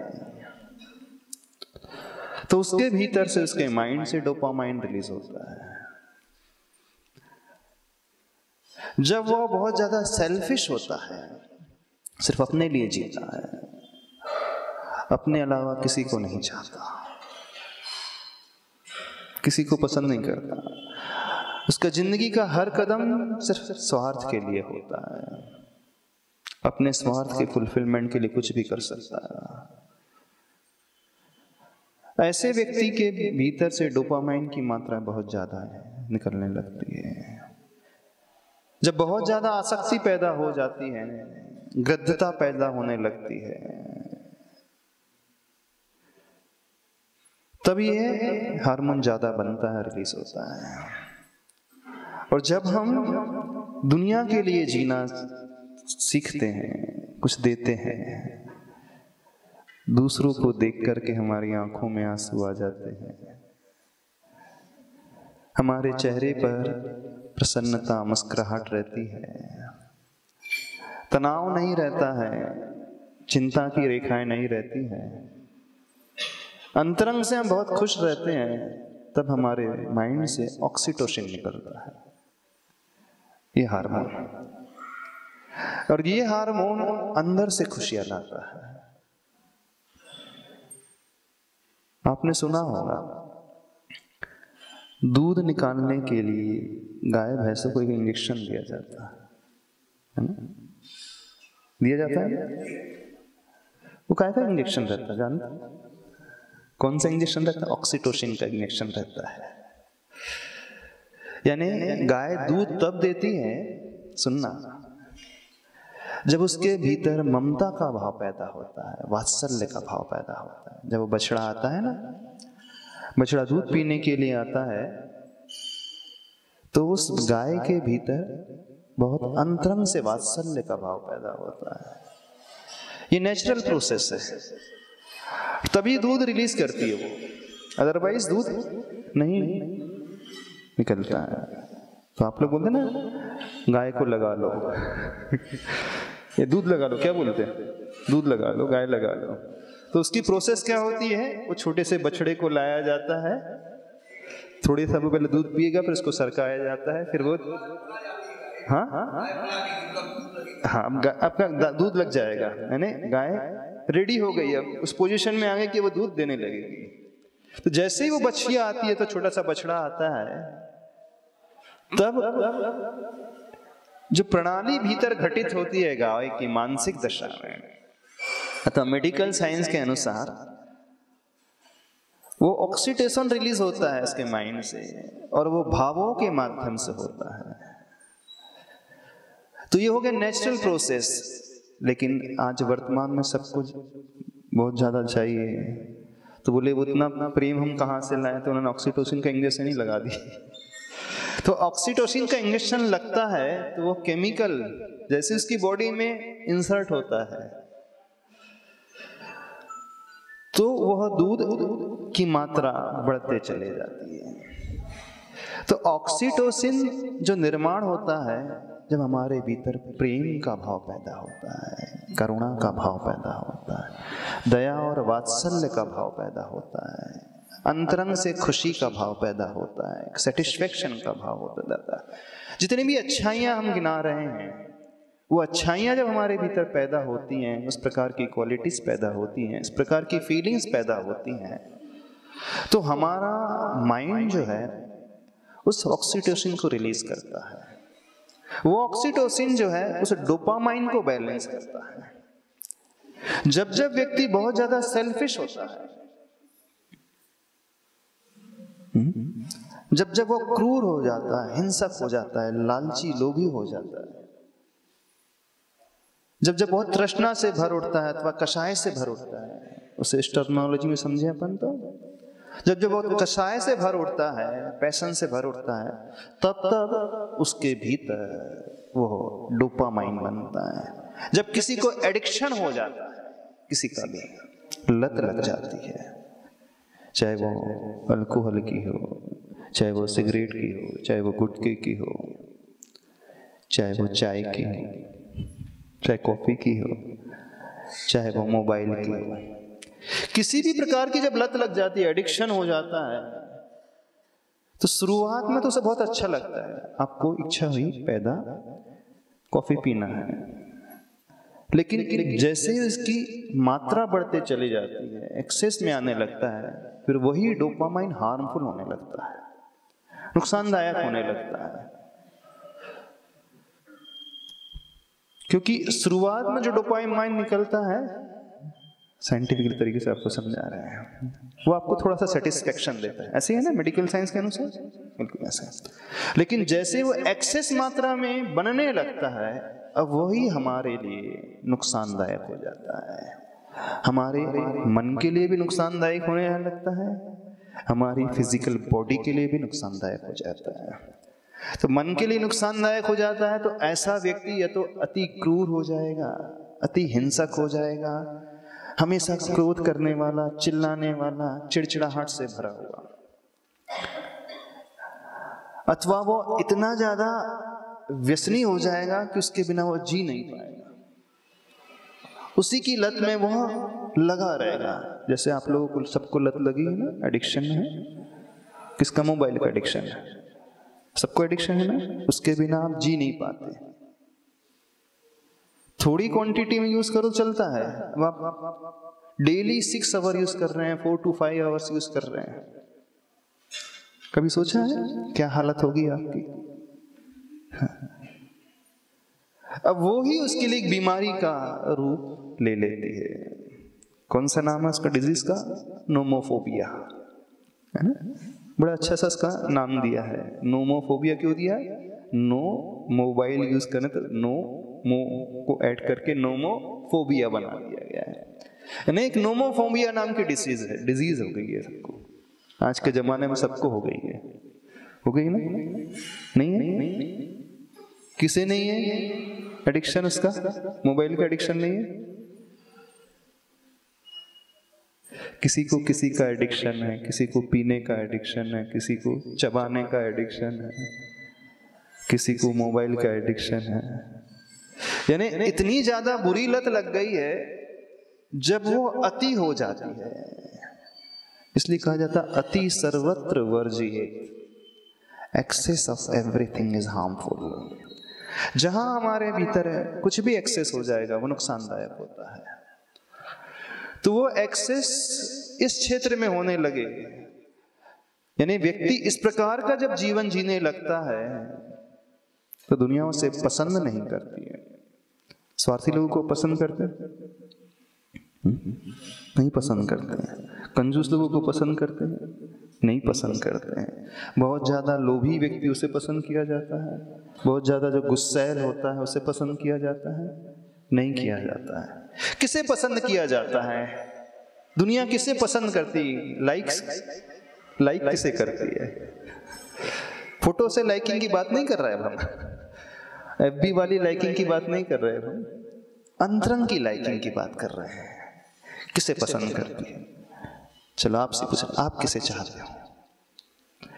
तो उसके भीतर से, उसके माइंड से डोपामाइन रिलीज होता है। जब वो बहुत ज्यादा सेल्फिश होता है, सिर्फ अपने लिए जीता है, अपने अलावा किसी को नहीं चाहता, किसी को पसंद नहीं करता। उसका जिंदगी का हर कदम सिर्फ स्वार्थ के लिए होता है, अपने स्वार्थ के फुलफिलमेंट के लिए कुछ भी कर सकता है। ऐसे व्यक्ति के भीतर से डोपामाइन की मात्रा बहुत ज्यादा है, निकलने लगती है। जब बहुत ज्यादा आसक्ति पैदा हो जाती है, गद्धता पैदा होने लगती है, तब ये हार्मोन ज्यादा बनता है, रिलीज होता है। और जब हम दुनिया के लिए जीना सीखते हैं, कुछ देते हैं, दूसरों को देख करके हमारी आंखों में आंसू आ जाते हैं, हमारे चेहरे पर प्रसन्नता, मुस्कुराहट रहती है, तनाव नहीं रहता है, चिंता की रेखाएं नहीं रहती है, अंतरंग से हम बहुत खुश रहते हैं, तब हमारे माइंड से ऑक्सीटोसिन निकलता है, ये हार्मोन। और ये हार्मोन अंदर से खुशियां लाता है। आपने सुना होगा, दूध निकालने के लिए गाय भैंसों को एक इंजेक्शन दिया जाता है ना? दिया जाता है। वो काय का इंजेक्शन रहता है जानते? कौन सा इंजेक्शन रहता है? ऑक्सीटोसिन का इंजेक्शन रहता है। यानी गाय दूध तब देती है, सुनना, जब उसके भीतर ममता का भाव पैदा होता है, वात्सल्य का भाव पैदा होता है। जब वो बछड़ा आता है ना, बछड़ा दूध पीने के लिए आता है, तो उस गाय के भीतर बहुत अंतरंग से वात्सल्य का भाव पैदा होता है। ये नेचुरल प्रोसेस है, तभी दूध रिलीज करती है वो, अदरवाइज दूध नहीं निकलता है। तो आप लोग बोलते ना गाय को लगा लो ये दूध लगा लो, क्या बोलते हैं? दूध लगा लो, गाय लगा लो। तो उसकी प्रोसेस क्या होती है? वो छोटे से बछड़े को लाया जाता है, थोड़ी सा वो पहले दूध पिएगा, फिर उसको सरकाया जाता है, फिर वो हाँ आपका दूध लग जाएगा, यानी गाय रेडी हो गई, अब उस पोजीशन में आ गई कि वो दूध देने लगेगी। तो जैसे ही वो बछिया आती है, तो छोटा सा बछड़ा आता है, तब जो प्रणाली भीतर घटित होती है गाय की मानसिक दशा में, अतः मेडिकल साइंस के अनुसार वो ऑक्सीटोसिन रिलीज होता है इसके माइंड से, और वो भावों के माध्यम से होता है। तो ये हो गया नेचुरल प्रोसेस। लेकिन आज वर्तमान में सब कुछ बहुत ज्यादा चाहिए, तो बोले वो इतना प्रेम हम कहाँ से लाए? तो उन्होंने ऑक्सीटोसिन का इंजेक्शन ही लगा दी। तो ऑक्सीटोसिन का इंजेक्शन लगता है तो वो केमिकल जैसे उसकी बॉडी में इंसर्ट होता है, तो वह दूध की मात्रा बढ़ते चले जाती है। तो ऑक्सीटोसिन जो निर्माण होता है जब हमारे भीतर प्रेम का भाव पैदा होता है, करुणा का भाव पैदा होता है, दया और वात्सल्य का भाव पैदा होता है, अंतरंग से खुशी का भाव पैदा होता है, सेटिस्फेक्शन का भाव होता जाता है। जितनी भी अच्छाइयाँ हम गिना रहे हैं, वो अच्छाइयाँ जब हमारे भीतर पैदा होती हैं, उस प्रकार की क्वालिटीज पैदा होती हैं, इस प्रकार की फीलिंग्स पैदा होती हैं, तो हमारा माइंड जो है उस ऑक्सीटोसिन को रिलीज करता है। वो ऑक्सीटोसिन जो है उस डोपामाइन को बैलेंस करता है। जब जब व्यक्ति बहुत ज्यादा सेल्फिश होता है, जब जब वो क्रूर हो जाता है, हिंसक हो जाता है, लालची लोभी हो जाता है, जब जब बहुत तृष्णा से भर उठता है अथवा कषाय से भर उठता है, उसे इस टर्मिनोलॉजी में समझे अपन, तो जब जब बहुत कषाय से भर उठता है, पैशन से भर उठता है, तब तब उसके भीतर वो डोपामाइन बनता है। जब किसी को एडिक्शन हो जाता है, किसी का भी लत लग जाती है, चाहे वो अल्कोहल की हो, चाहे वो सिगरेट की हो, चाहे वो गुटखे की हो, चाहे वो चाय की हो, चाहे कॉफी की हो, चाहे वो मोबाइल की हो, किसी भी प्रकार की जब लत लग जाती है, एडिक्शन हो जाता है, तो शुरुआत में तो उसे बहुत अच्छा लगता है। आपको इच्छा हुई पैदा कॉफी पीना है, लेकिन जैसे इसकी मात्रा बढ़ते चली जाती है, एक्सेस में आने लगता है, फिर वही डोपामाइन हार्मफुल होने लगता है, नुकसानदायक होने लगता है। क्योंकि शुरुआत में जो डोपामाइन निकलता है, साइंटिफिक तरीके से आपको समझा रहे हैं, वो आपको थोड़ा सा सेटिस्फेक्शन देता है, ऐसे है ना मेडिकल साइंस के अनुसार, बिल्कुल ऐसा है। लेकिन जैसे वो एक्सेस मात्रा में बनने लगता है, अब वही हमारे लिए नुकसानदायक हो जाता है। हमारे मन के लिए भी नुकसानदायक होने लगता है, हमारी फिजिकल बॉडी के लिए भी नुकसानदायक हो जाता है। तो मन के लिए नुकसानदायक हो जाता है तो ऐसा व्यक्ति या तो अति क्रूर हो जाएगा, अति हिंसक हो जाएगा, हमेशा क्रोध करने वाला, चिल्लाने वाला, चिड़चिड़ाहट से भरा हुआ, अथवा वो इतना ज्यादा व्यसनी हो जाएगा कि उसके बिना वो जी नहीं पाएगा, उसी की लत में वो लगा रहेगा। जैसे आप लोगों को सबको लत लगी है ना, एडिक्शन है, किसका मोबाइल का एडिक्शन है, सबको एडिक्शन है ना, उसके बिना आप जी नहीं पाते। थोड़ी क्वांटिटी में यूज करो चलता है, अब आप डेली 6 आवर यूज कर रहे हैं, 4 to 5 आवर्स यूज कर रहे हैं, कभी सोचा है क्या हालत होगी आपकी? अब वो ही उसके लिए एक बीमारी का रूप ले लेती है। कौन सा नाम है उसका डिजीज का? नोमोफोबिया, है ना? बड़ा अच्छा सा इसका नाम दिया है, नोमोफोबिया। क्यों दिया? नो मोबाइल यूज करने, तो नो मो को ऐड करके नोमोफोबिया बना दिया गया है। यानी एक नोमोफोबिया नाम की डिजीज हो गई है सबको, आज के जमाने में सबको हो गई है। हो गई ना? नहीं है? किसे नहीं है एडिक्शन उसका? मोबाइल का एडिक्शन नहीं है? किसी को किसी का एडिक्शन है, किसी को पीने का एडिक्शन है, किसी को चबाने का एडिक्शन है, किसी को मोबाइल का एडिक्शन है। यानी इतनी ज्यादा बुरी लत लग गई है जब वो अति हो जाती है। इसलिए कहा जाता अति सर्वत्र वर्जित, excess of everything is harmful. जहां हमारे भीतर है कुछ भी एक्सेस हो जाएगा वो नुकसानदायक होता है। तो वो एक्सेस इस क्षेत्र में होने लगे, यानी व्यक्ति इस प्रकार का जब जीवन जीने लगता है तो दुनिया उसे पसंद नहीं करती है। स्वार्थी लोगों को पसंद करते नहीं पसंद करते हैं, कंजूस लोगों को पसंद करते हैं नहीं पसंद करते हैं, बहुत ज्यादा लोभी व्यक्ति उसे पसंद किया जाता है, बहुत ज्यादा जो गुस्सैल होता है उसे पसंद किया जाता है नहीं किया जाता है। किसे पसंद किया जाता है? दुनिया किसे पसंद करती? लाइक किसे करती है? फोटो से लाइकिंग की बात नहीं कर रहे हैं हम, एफबी वाली लाइकिंग की बात नहीं कर रहे हैं हम, अंतरंग की लाइकिंग की बात कर रहे हैं। किसे पसंद करती है? चलो आपसे पूछो, आप किसे चाहते हो?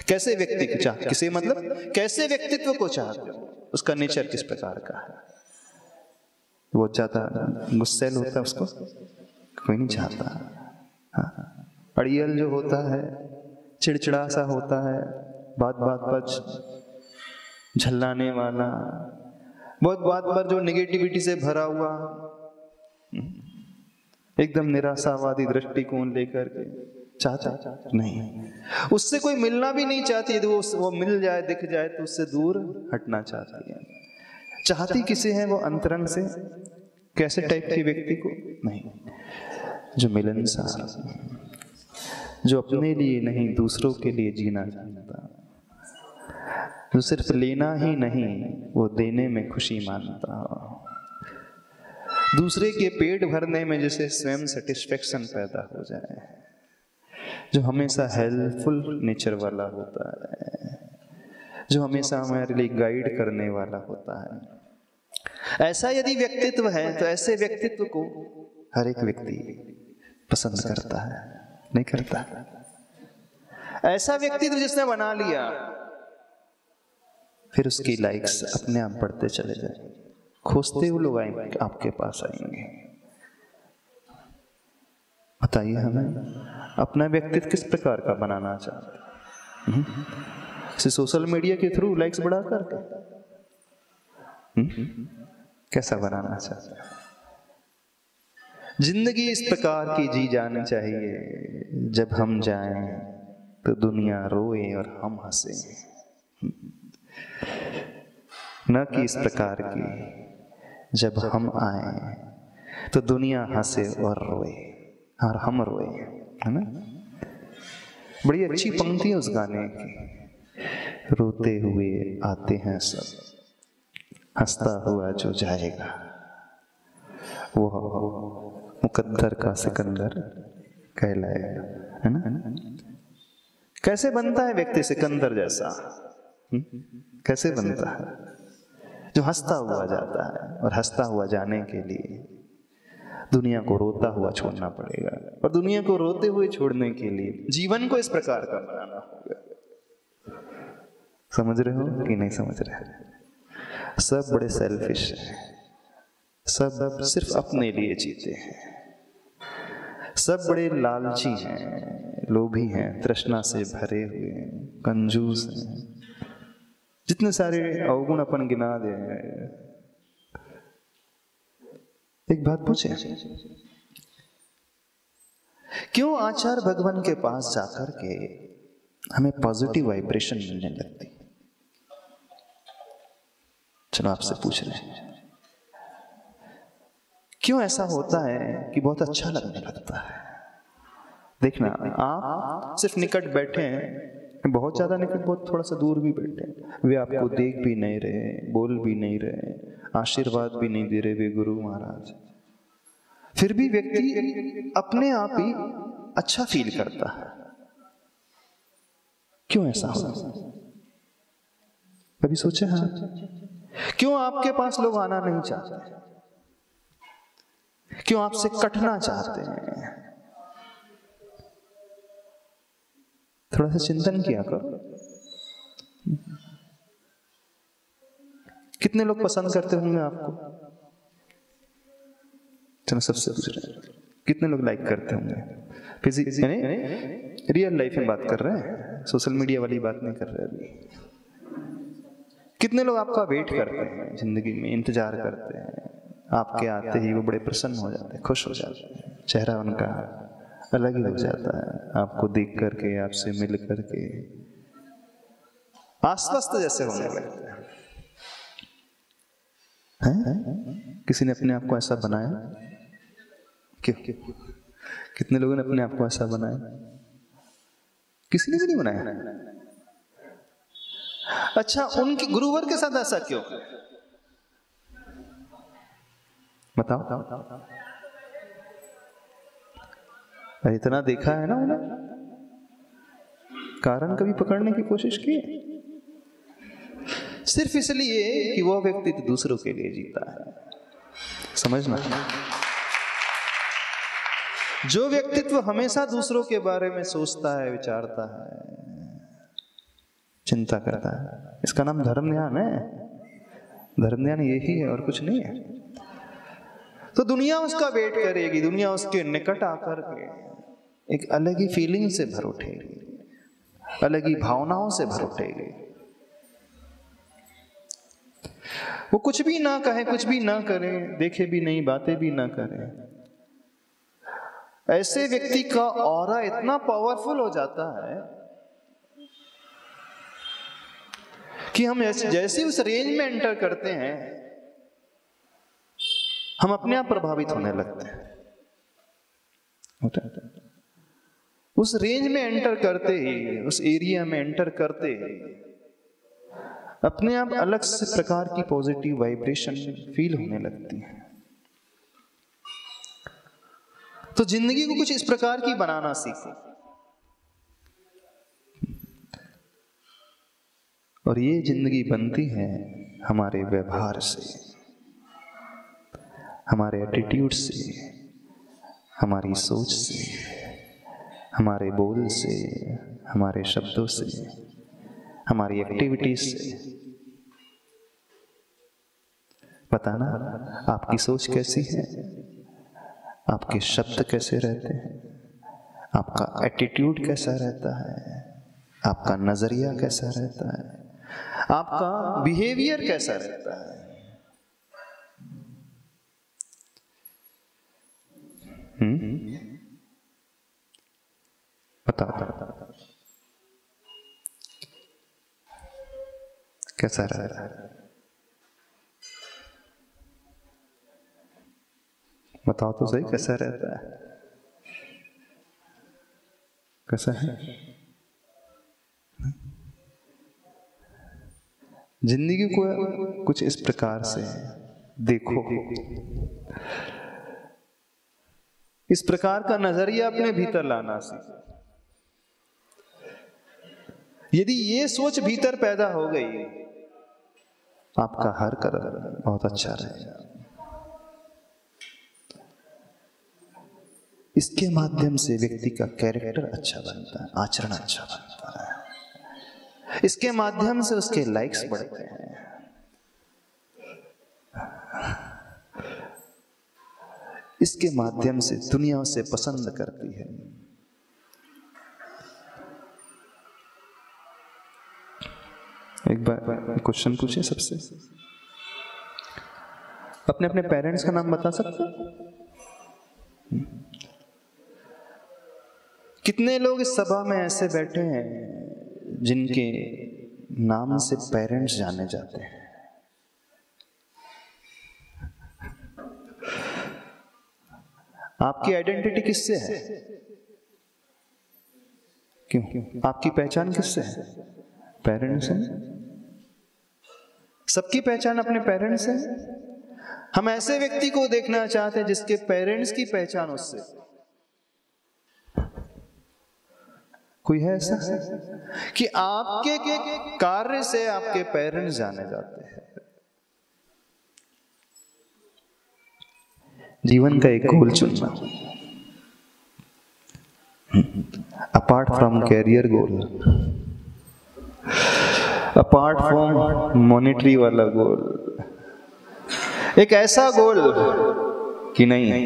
कैसे व्यक्ति को चाहते? किसे मतलब कैसे व्यक्तित्व को चाहते हो? उसका नेचर किस प्रकार का है? बहुत ज्यादा गुस्सैल होता है उसको कोई नहीं चाहता। हाँ, अड़ियल जो होता है, चिड़चिड़ा सा होता है, बात बात पर झल्लाने वाला, बहुत बात पर जो नेगेटिविटी से भरा हुआ, एकदम निराशावादी दृष्टिकोण लेकर के चाहता नहीं, उससे कोई मिलना भी नहीं चाहती। यदि वो मिल जाए, दिख जाए तो उससे दूर हटना चाहती है। चाहती किसे है वो? अंतरंग से। कैसे टाइप के व्यक्ति को? नहीं, जो मिलनसार, जो अपने लिए नहीं दूसरों के लिए जीना जानता, जो सिर्फ लेना ही नहीं वो देने में खुशी मानता, दूसरे के पेट भरने में जैसे स्वयं सेटिस्फेक्शन पैदा हो जाए, जो हमेशा हेल्पफुल नेचर वाला होता है, जो हमेशा हमारे लिए गाइड करने वाला होता है। ऐसा यदि व्यक्तित्व है तो ऐसे व्यक्तित्व को हर एक व्यक्ति पसंद करता है, नहीं करता? ऐसा व्यक्तित्व जिसने बना लिया, फिर उसकी लाइक्स अपने आप बढ़ते चले जाए, खोजते हुए लोग आएंगे, आपके पास आएंगे। बताइए हमें अपना व्यक्तित्व किस प्रकार का बनाना चाहते हैं? सोशल मीडिया के थ्रू लाइक्स बढ़ा करके कैसा बनाना चाहते हैं? जिंदगी इस प्रकार की जी जानी चाहिए, जब हम जाएं तो दुनिया रोए और हम हंसे, न कि इस प्रकार की जब हम आए तो दुनिया हंसे और रोए और हम रोए, है ना। बड़ी अच्छी पंक्ति है उस गाने की। रोते हुए आते हैं सब, हंसता हुआ जो जाएगा वो मुकद्दर का सिकंदर कहलाएगा, है ना। कैसे बनता है व्यक्ति सिकंदर जैसा? कैसे बनता है? जो हंसता हुआ जाता है, और हंसता हुआ जाने के लिए दुनिया को रोता हुआ छोड़ना पड़ेगा, और दुनिया को रोते हुए छोड़ने के लिए जीवन को इस प्रकार का बनाना होगा। समझ रहे हो कि नहीं समझ रहे? सब बड़े सेल्फिश हैं, सब सिर्फ अपने लिए जीते हैं, सब बड़े लालची हैं, लोभी हैं, तृष्णा से भरे हुए हैं, कंजूस हैं, जितने सारे अवगुण अपन गिना दे। एक बात पूछे, क्यों आचार्य भगवान के पास जाकर के हमें पॉजिटिव वाइब्रेशन मिलने लगती? चलो आपसे पूछ रहे हैं, क्यों ऐसा होता है कि बहुत अच्छा लगने लगता है? देखना, आप सिर्फ निकट बैठे हैं, बहुत ज्यादा निकट, बहुत थोड़ा सा दूर भी बैठे हैं, वे आपको देख भी नहीं रहे, बोल भी नहीं रहे, आशीर्वाद भी नहीं दे रहे वे गुरु महाराज, फिर भी व्यक्ति अपने आप ही अच्छा फील करता है। क्यों ऐसा होता? कभी सोचे? हाँ, क्यों आपके पास लोग आना नहीं चाहते? क्यों आपसे कटना चाहते हैं? थोड़ा सा चिंतन किया करो। कितने लोग पसंद करते होंगे आपको? चलो सबसे पूछ रहे हैं, कितने लोग लाइक करते होंगे? फिजिक्स यानी रियल लाइफ में बात कर रहे हैं, सोशल मीडिया वाली बात नहीं कर रहे अभी। कितने लोग आपका वेट करते हैं, जिंदगी में इंतजार करते हैं, आपके आते ही वो बड़े प्रसन्न हो जाते हैं, खुश हो जाते हैं, चेहरा उनका अलग ही हो जाता है, आपको देख करके, आपसे मिल करके आश्वस्त जैसे होने लगते हैं। किसी ने अपने आप को ऐसा बनाया? क्यों? कितने लोगों ने अपने आप को ऐसा बनाया? किसी ने भी नहीं बनाया। अच्छा, उनके गुरुवर के साथ ऐसा क्यों? बताओ। इतना देखा है ना उन्हें, कारण कभी पकड़ने की कोशिश की? सिर्फ इसलिए कि वो व्यक्ति तो दूसरों के लिए जीता है। समझना, जो व्यक्तित्व हमेशा दूसरों के बारे में सोचता है, विचारता है, चिंता करता है, इसका नाम धर्म ध्यान है। धर्म ध्यान यही है और कुछ नहीं है। तो दुनिया उसका वेट करेगी, दुनिया उसके निकट आकर के एक अलग ही फीलिंग से भर उठेगी, अलग ही भावनाओं से भर उठेगी। वो कुछ भी ना कहे, कुछ भी ना करे, देखे भी नहीं, बातें भी ना करे, ऐसे व्यक्ति का ऑरा इतना पावरफुल हो जाता है कि हम जैसे उस रेंज में एंटर करते हैं, हम अपने आप प्रभावित होने लगते हैं। उस रेंज में एंटर करते ही, उस एरिया में एंटर करते ही अपने आप अलग से प्रकार की पॉजिटिव वाइब्रेशन फील होने लगती है। तो जिंदगी को कुछ इस प्रकार की बनाना सीखो। और ये जिंदगी बनती है हमारे व्यवहार से, हमारे एटीट्यूड से, हमारी सोच से, हमारे बोल से, हमारे शब्दों से, हमारी एक्टिविटीज से। बताना आपकी सोच कैसी है, आपके शब्द कैसे रहते हैं, आपका एटीट्यूड कैसा रहता है, आपका नजरिया कैसा रहता है, आपका बिहेवियर कैसा रहता है। बता कैसा रहता है? बताओ तो सही, कैसा रहता है? कैसा है? जिंदगी को कुछ इस प्रकार से देखो, इस प्रकार का नजरिया अपने भीतर लाना सीखो। यदि ये सोच भीतर पैदा हो गई, आपका हर कदम बहुत अच्छा रहेगा। इसके माध्यम से व्यक्ति का कैरेक्टर अच्छा बनता है, आचरण अच्छा बनता है। इसके माध्यम से उसके लाइक्स बढ़ते हैं। इसके माध्यम से दुनिया उसे पसंद करती है। एक बार क्वेश्चन पूछे सबसे, अपने अपने पेरेंट्स का नाम बता सकते हैं? कितने लोग इस सभा में ऐसे बैठे हैं जिनके नाम से पेरेंट्स जाने जाते हैं? आपकी आइडेंटिटी किससे है? क्यों? आपकी पहचान किससे है? पेरेंट्स से। सबकी पहचान अपने पेरेंट्स से। हम ऐसे व्यक्ति को देखना चाहते हैं जिसके पेरेंट्स की पहचान उससे। कोई है ऐसा कि आपके कार्य से आपके पेरेंट्स जाने जाते हैं? जीवन का एक गोल चुनना, apart from career goal, apart from monetary वाला गोल, एक ऐसा गोल कि नहीं,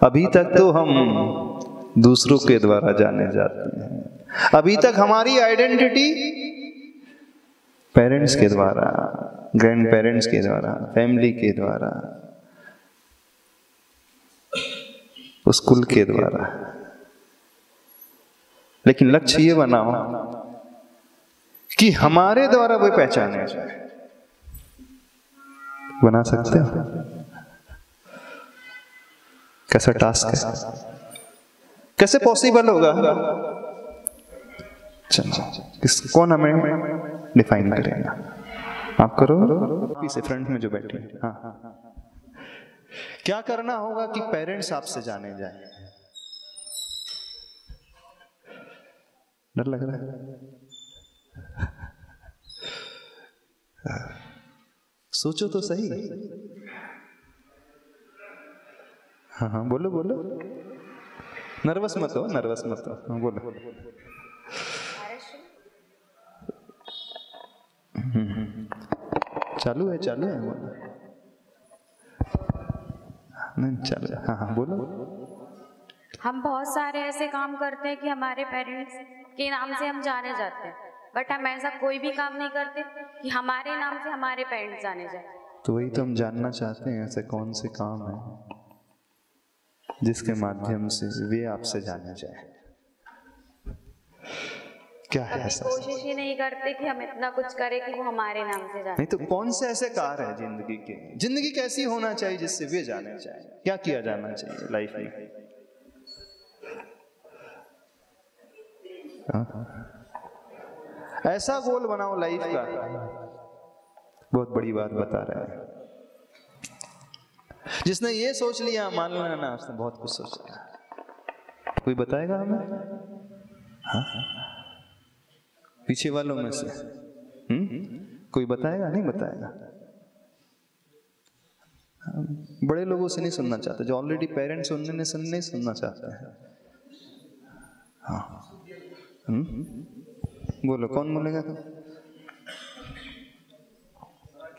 अभी तक तो हम दूसरों के द्वारा जाने जाते हैं, अभी तक हमारी आइडेंटिटी पेरेंट्स के द्वारा, ग्रैंड पेरेंट्स के द्वारा, फैमिली के द्वारा, उस कुल के द्वारा। लेकिन लक्ष्य ये बनाओ कि हमारे द्वारा वो पहचाने जाए। बना सकते हो? कैसा टास्क है? कैसे पॉसिबल होगा? चलो, कौन हमें डिफाइन करेगा? आप करो, पीछे फ्रंट में जो बैठे हैं। हाँ, क्या करना होगा कि पेरेंट्स आपसे जाने जाए? डर लग रहा है? सोचो तो सही। हाँ, बोलो बोलो, नर्वस मत हो, नर्वस मत हो। हाँ, बोलो। चालू है, चालू है, नहीं चालू है। हाँ, बोलो। हम बहुत सारे ऐसे काम करते हैं कि हमारे पेरेंट्स के नाम से हम जाने जाते हैं, बट हम ऐसा कोई भी काम नहीं करते कि हमारे नाम से हमारे पेरेंट्स जाने जाए। तो वही तो हम जानना चाहते हैं, ऐसे कौन से काम है जिसके माध्यम से वे आपसे जाने जाए? क्या है ऐसा? कोशिश ही नहीं करते कि हम इतना कुछ करें कि वो हमारे नाम से जाने। नहीं तो कौन से ऐसे कार्य है जिंदगी के? जिंदगी कैसी होना चाहिए जिससे वे जाने चाहिए? क्या किया जाना चाहिए लाइफ में? ऐसा गोल बनाओ लाइफ का। बहुत बड़ी बात बता रहा है। जिसने ये सोच लिया, मान लेना ना, उसने बहुत कुछ सोचा। कोई बताएगा हमें? हाँ, पीछे वालों में से कोई बताएगा? नहीं बताएगा। बड़े लोगों से नहीं सुनना चाहते, जो ऑलरेडी पेरेंट्स उनने नहीं सुनना चाहते हैं। हाँ, बोलो, कौन बोलेगा? तो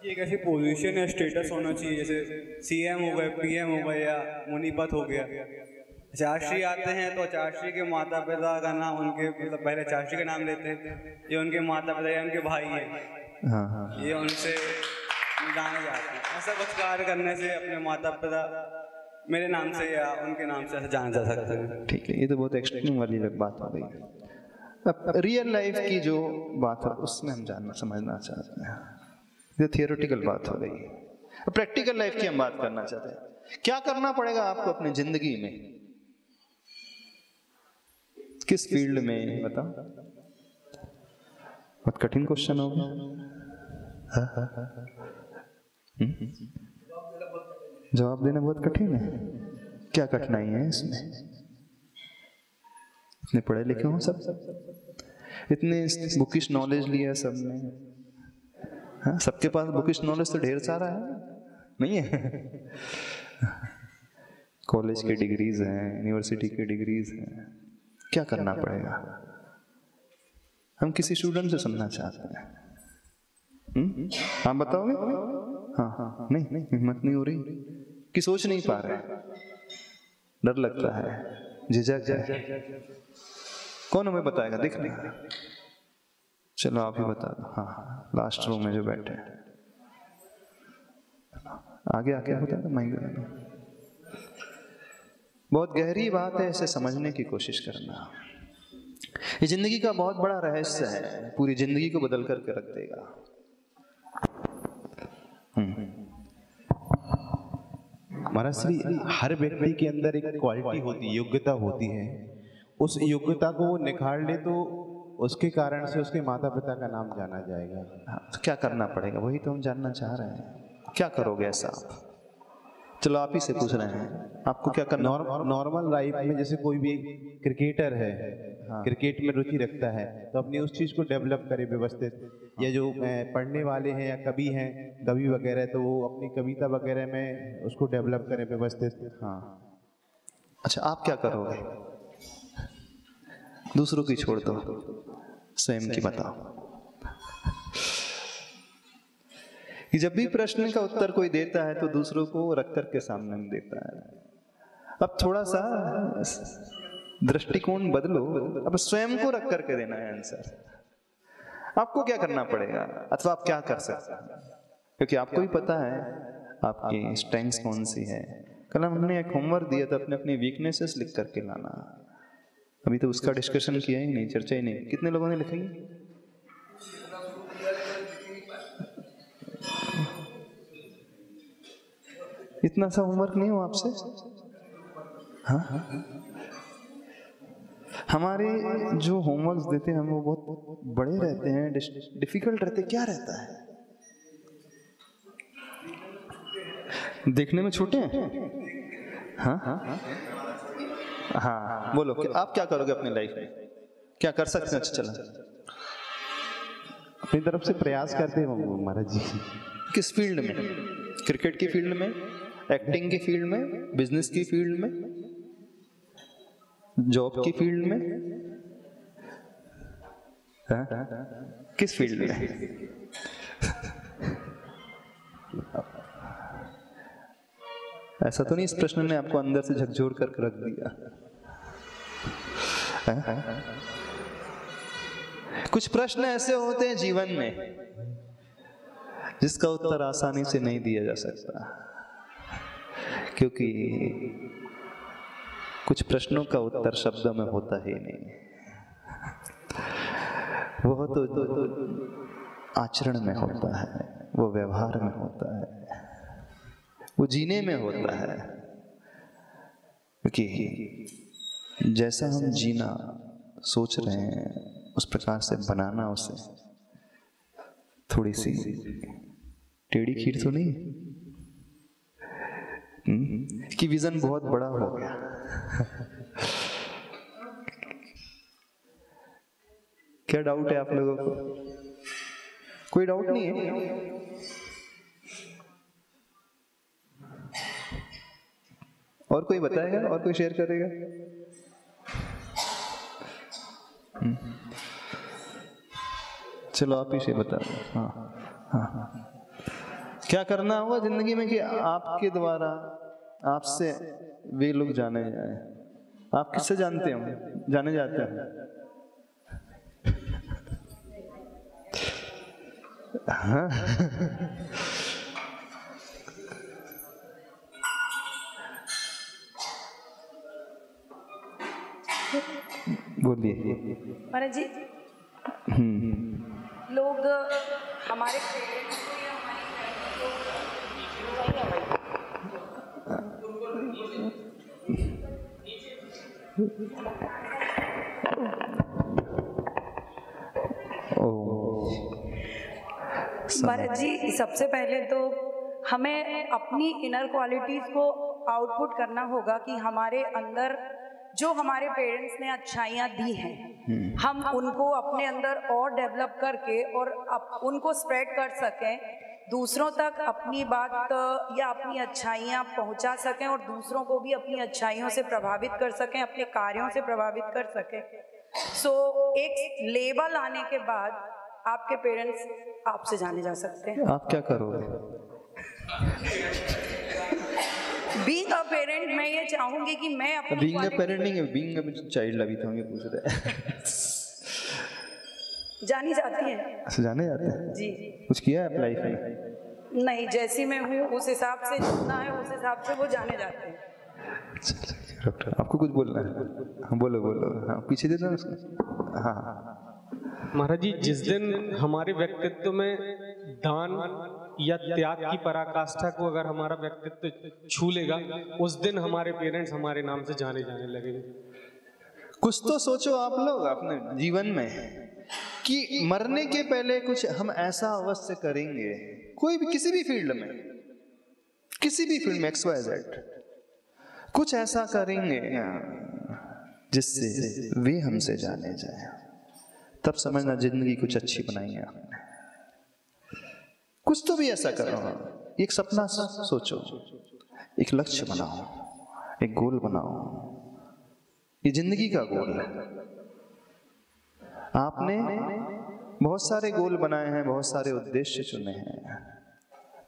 एक ऐसी पोजीशन या स्टेटस होना चाहिए, जैसे सीएम हो गए, पीएम हो गए, या मुनीपत हो गया। चाची आते हैं तो चाची के माता पिता का नाम, उनके मतलब पहले चाची का नाम लेते हैं, ये उनके माता पिता या उनके भाई हैं। हाँ, ये उनसे जाने जाते हैं। ऐसा कुछ कार्य करने से अपने माता पिता मेरे नाम से या उनके नाम से ऐसे जाना जा सकता है। ठीक है, ये तो बहुत एक्सट्रीम वाली बात हो गई। अब रियल लाइफ की जो बात है उसमें हम जानना समझना चाहते हैं, ये थियोरेटिकल बात हो गई। अब प्रैक्टिकल लाइफ की हम बात करना चाहते हैं। क्या करना पड़ेगा आपको अपनी जिंदगी में, किस फील्ड में, बताओ। बहुत कठिन क्वेश्चन हो गया। जवाब देना बहुत कठिन है। क्या कठिनाई है इसमें? इतने पढ़े लिखे हो सब, इतने बुकिश नॉलेज लिया सबने। हाँ, सबके पास बुकिश नॉलेज तो ढेर सारा है, नहीं है? कॉलेज की डिग्रीज हैं, यूनिवर्सिटी की डिग्रीज हैं। क्या करना पड़ेगा? हम किसी स्टूडेंट से सुनना चाहते हैं। आप बताओगे? हाँ हाँ हाँ, नहीं हिम्मत नहीं हो रही कि सोच नहीं पा रहे, डर लगता है, झिझक है। कौन हमें बताएगा? दिख नहीं, चलो आप ही बता दो। हाँ, लास्ट रो में जो बैठे हैं, आगे आके बता दो। बहुत गहरी बात है, इसे समझने की कोशिश करना। ये जिंदगी का बहुत बड़ा रहस्य है, पूरी जिंदगी को बदल करके रख देगा। महाराज श्री, हर व्यक्ति के अंदर एक क्वालिटी होती है, योग्यता होती है। उस योग्यता को वो निखार ले तो उसके कारण से उसके माता पिता का नाम जाना जाएगा। तो क्या करना पड़ेगा, वही तो हम जानना चाह रहे हैं। क्या करोगे ऐसा आप? चलो आप ही से पूछ रहे हैं, आपको क्या करना? नॉर्मल लाइफ में जैसे कोई भी क्रिकेटर है, हाँ। क्रिकेट में रुचि रखता है तो अपनी उस चीज़ को डेवलप करे व्यवस्थित। या जो पढ़ने वाले हैं या कवि हैं, कवि वगैरह, तो वो अपनी कविता वगैरह में उसको डेवलप करें व्यवस्थित। हाँ, अच्छा आप क्या करोगे? दूसरों की छोड़ दो, स्वयं की बताओ। कि जब भी प्रश्न का उत्तर कोई देता है तो दूसरों को रख कर के सामने में देता है। अब थोड़ा सा दृष्टिकोण बदलो, अब स्वयं को रख करके देना है आंसर। आपको क्या करना पड़ेगा अथवा आप क्या कर सकते हैं, क्योंकि आपको ही पता है आपकी स्ट्रेंथ्स कौन सी है। कल हमने एक होमवर्क दिया था, अपने अपनी वीकनेसेस लिख करके लाना। अभी तो उसका डिस्कशन किया ही नहीं, चर्चा ही नहीं। कितने लोगों ने लिखेंगे? इतना सा होमवर्क नहीं हो आपसे? हाँ, हमारे जो होमवर्क्स देते हैं हम वो बहुत बड़े रहते हैं, डिफिकल्ट रहते। क्या रहता है? देखने में छोटे हैं। हाँ हाँ हाँ, बोलो कि आप क्या करोगे अपनी लाइफ में, क्या कर सकते हैं? अच्छा, चला अपनी तरफ से प्रयास करते हैं महाराज जी। किस फील्ड में? क्रिकेट की फील्ड में, एक्टिंग की फील्ड में, बिजनेस की फील्ड में, जॉब की फील्ड में? किस फील्ड में? ऐसा तो नहीं इस प्रश्न ने आपको अंदर से झकझोर करके रख दिया? कुछ प्रश्न ऐसे होते हैं जीवन में जिसका उत्तर आसानी से नहीं दिया जा सकता, क्योंकि कुछ प्रश्नों का उत्तर शब्दों में होता ही नहीं। वो तो आचरण में होता है, वो व्यवहार में होता है, वो जीने में होता है। क्योंकि जैसा हम जीना सोच रहे हैं उस प्रकार से बनाना उसे, थोड़ी सी टेढ़ी खीर तो नहीं कि विजन बहुत बड़ा हो गया। क्या डाउट है आप लोगों को? कोई डाउट नहीं है? और कोई बताएगा? और कोई शेयर करेगा? चलो आप ही से बता दो। हाँ हाँ हाँ, क्या करना होगा जिंदगी में कि आपके द्वारा आपसे वे लोग जाने जाए? आप किससे जानते हो, जाने जाते हैं? हाँ बोलिए। महाराज जी, लोग हमारे पेरेंट्स को या महाराज जी, सबसे पहले तो हमें अपनी इनर क्वालिटीज को आउटपुट करना होगा कि हमारे अंदर जो हमारे पेरेंट्स ने अच्छाइयाँ दी हैं, हम उनको अपने अंदर और डेवलप करके और उनको स्प्रेड कर सकें, दूसरों तक अपनी बात या अपनी अच्छाइयाँ पहुँचा सकें और दूसरों को भी अपनी अच्छाइयों से प्रभावित कर सकें, अपने कार्यों से प्रभावित कर सकें। एक लेबल आने के बाद आपके पेरेंट्स आपसे जाने जा सकते हैं। आप क्या करोगे? बीइंग अ पेरेंट, मैं ये चाहूंगी कि मैं अपनी बीइंग अ पेरेंट नहीं, बीइंग अ चाइल्ड अभी तो हम ये पूछ रहे हैं। जानी जाती है। अच्छा, जाने जाते हैं जी। कुछ किया है लाइफ में? नहीं, जैसी मैं हूँ उस हिसाब से जितना है उस हिसाब से वो जाने जाते हैं। डॉक्टर, आपको कुछ बोलना है? हाँ, बोलो बोलो। हाँ, पीछे दे दो उसको। हाँ महाराज जी, जिस दिन हमारे व्यक्तित्व में दान या त्याग की पराकाष्ठा को अगर हमारा व्यक्तित्व छू लेगा, उस दिन हमारे पेरेंट्स हमारे नाम से जाने लगेंगे। कुछ तो सोचो आप लोग अपने जीवन में कि मरने के पहले कुछ हम ऐसा अवश्य करेंगे, कोई भी किसी भी फील्ड में, किसी भी फील्ड में XYZ, कुछ ऐसा करेंगे जिससे वे हमसे जाने जाए। तब समझना जिंदगी कुछ अच्छी बनाई है आपने। कुछ तो भी ऐसा करो, एक सपना सोचो, एक लक्ष्य बनाओ, एक गोल बनाओ। ये जिंदगी का गोल है। आपने बहुत सारे गोल बनाए हैं, बहुत सारे उद्देश्य चुने हैं,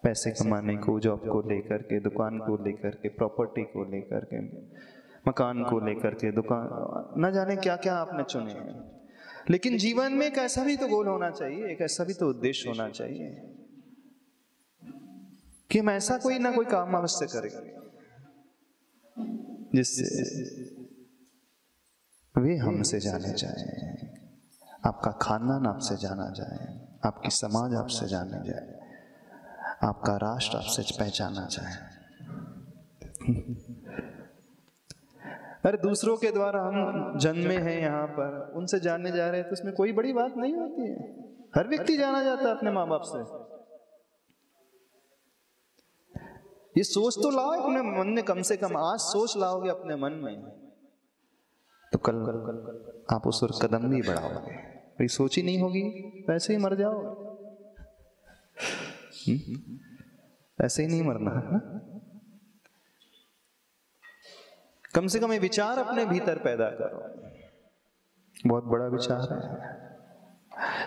पैसे कमाने को, जॉब को लेकर के, दुकान को लेकर के, प्रॉपर्टी को लेकर के, मकान को लेकर के, दुकान, न जाने क्या क्या आपने चुने हैं। लेकिन जीवन में एक ऐसा भी तो गोल होना चाहिए, एक ऐसा भी तो उद्देश्य होना चाहिए कि हम ऐसा कोई ना कोई काम अवश्य करेंगे जिससे वे हमसे जाने जाए, आपका खानदान आपसे जाना जाए, आपकी समाज आपसे जाने जाए, आपका राष्ट्र आपसे पहचाना जाए। अरे दूसरों के द्वारा हम जन्मे हैं यहाँ पर, उनसे जानने जा रहे हैं, तो उसमें कोई बड़ी बात नहीं होती है। हर व्यक्ति जाना जाता है अपने माँ बाप से। ये सोच तो लाओ अपने मन में, कम से कम आज सोच लाओगे अपने मन में, तो कल आप उस ओर कदम भी बढ़ाओगे। ये सोच ही नहीं होगी तो ऐसे ही मर जाओगे। ऐसे ही नहीं मरना है ना। कम से कम ये विचार अपने भीतर पैदा करो, बहुत बड़ा विचार है,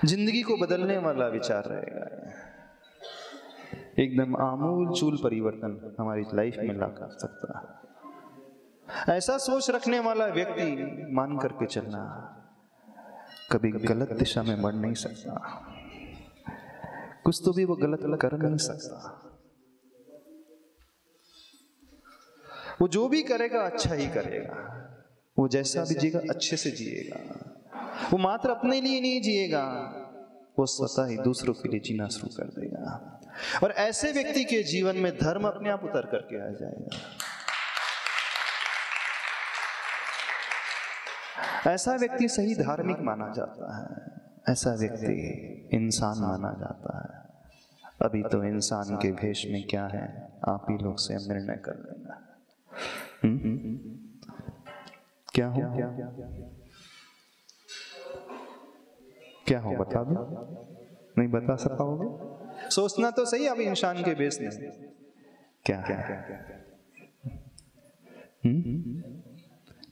जिंदगी को बदलने वाला विचार रहेगा। एकदम आमूल चूल परिवर्तन हमारी लाइफ में ला कर सकता है। ऐसा सोच रखने वाला व्यक्ति मान करके चलना, कभी गलत दिशा में बढ़ नहीं सकता, कुछ तो भी वो गलत कर नहीं सकता। वो जो भी करेगा अच्छा ही करेगा, वो जैसा भी जिएगा अच्छे से जिएगा। वो मात्र अपने लिए नहीं जिएगा, वो स्वतः ही दूसरों के लिए जीना शुरू कर देगा। और ऐसे व्यक्ति के जीवन में धर्म अपने आप उतर करके आ जाएगा। ऐसा व्यक्ति सही धार्मिक माना जाता है, ऐसा व्यक्ति इंसान माना जाता है। अभी तो इंसान के भेष में क्या है आप ही लोग से निर्णय कर लेना। क्या हो क्या हो बता दो, नहीं बता सकोगे? सोचना तो सही अब इंसान के बेस में क्या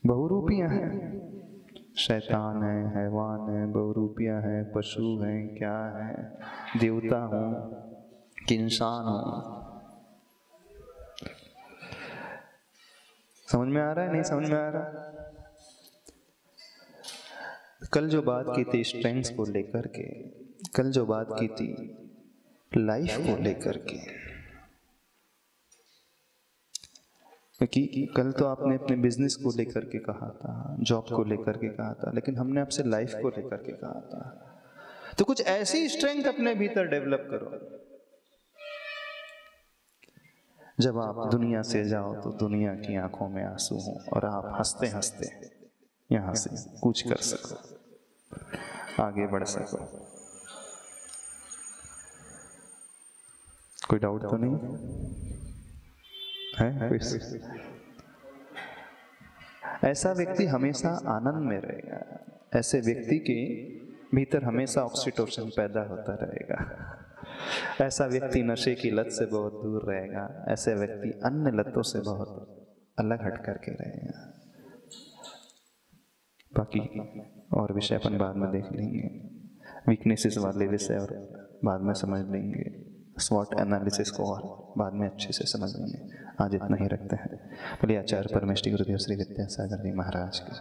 बहुरूपियां हैं, शैतान है, हैवान है, बहुरूपियां हैं, पशु हैं, क्या है, देवता हो कि इंसान हो। समझ में आ रहा है? नहीं समझ में आ रहा? कल जो बात की थी स्ट्रेंथ्स को लेकर के, कल जो बात की थी लाइफ को लेकर के, क्योंकि कल तो आपने अपने बिजनेस को लेकर के कहा था, जॉब को लेकर के कहा था, लेकिन हमने आपसे लाइफ को लेकर के कहा था। तो कुछ ऐसी स्ट्रेंथ अपने भीतर डेवलप करो, जब आप दुनिया से जाओ तो दुनिया की आंखों में आंसू हो और आप हंसते हंसते यहां से कूच कर सको, आगे बढ़ सको। कोई डाउट तो नहीं है? ऐसा व्यक्ति हमेशा आनंद में रहेगा, ऐसे व्यक्ति के भीतर हमेशा ऑक्सीटोसिन पैदा होता रहेगा, ऐसा व्यक्ति नशे की लत से बहुत दूर रहेगा, ऐसे व्यक्ति अन्य लतों से बहुत अलग हट करके रहेगा। बाकी और विषय अपन बाद में देख लेंगे, वीकनेसेस वाले विषय और बाद में समझ लेंगे, स्वॉट एनालिसिस को और बाद में अच्छे से समझ लेंगे। आज इतना ही रखते हैं। बोलिए आचार्य परमेष्टि गुरुदेव श्री विद्यासागर जी महाराज की।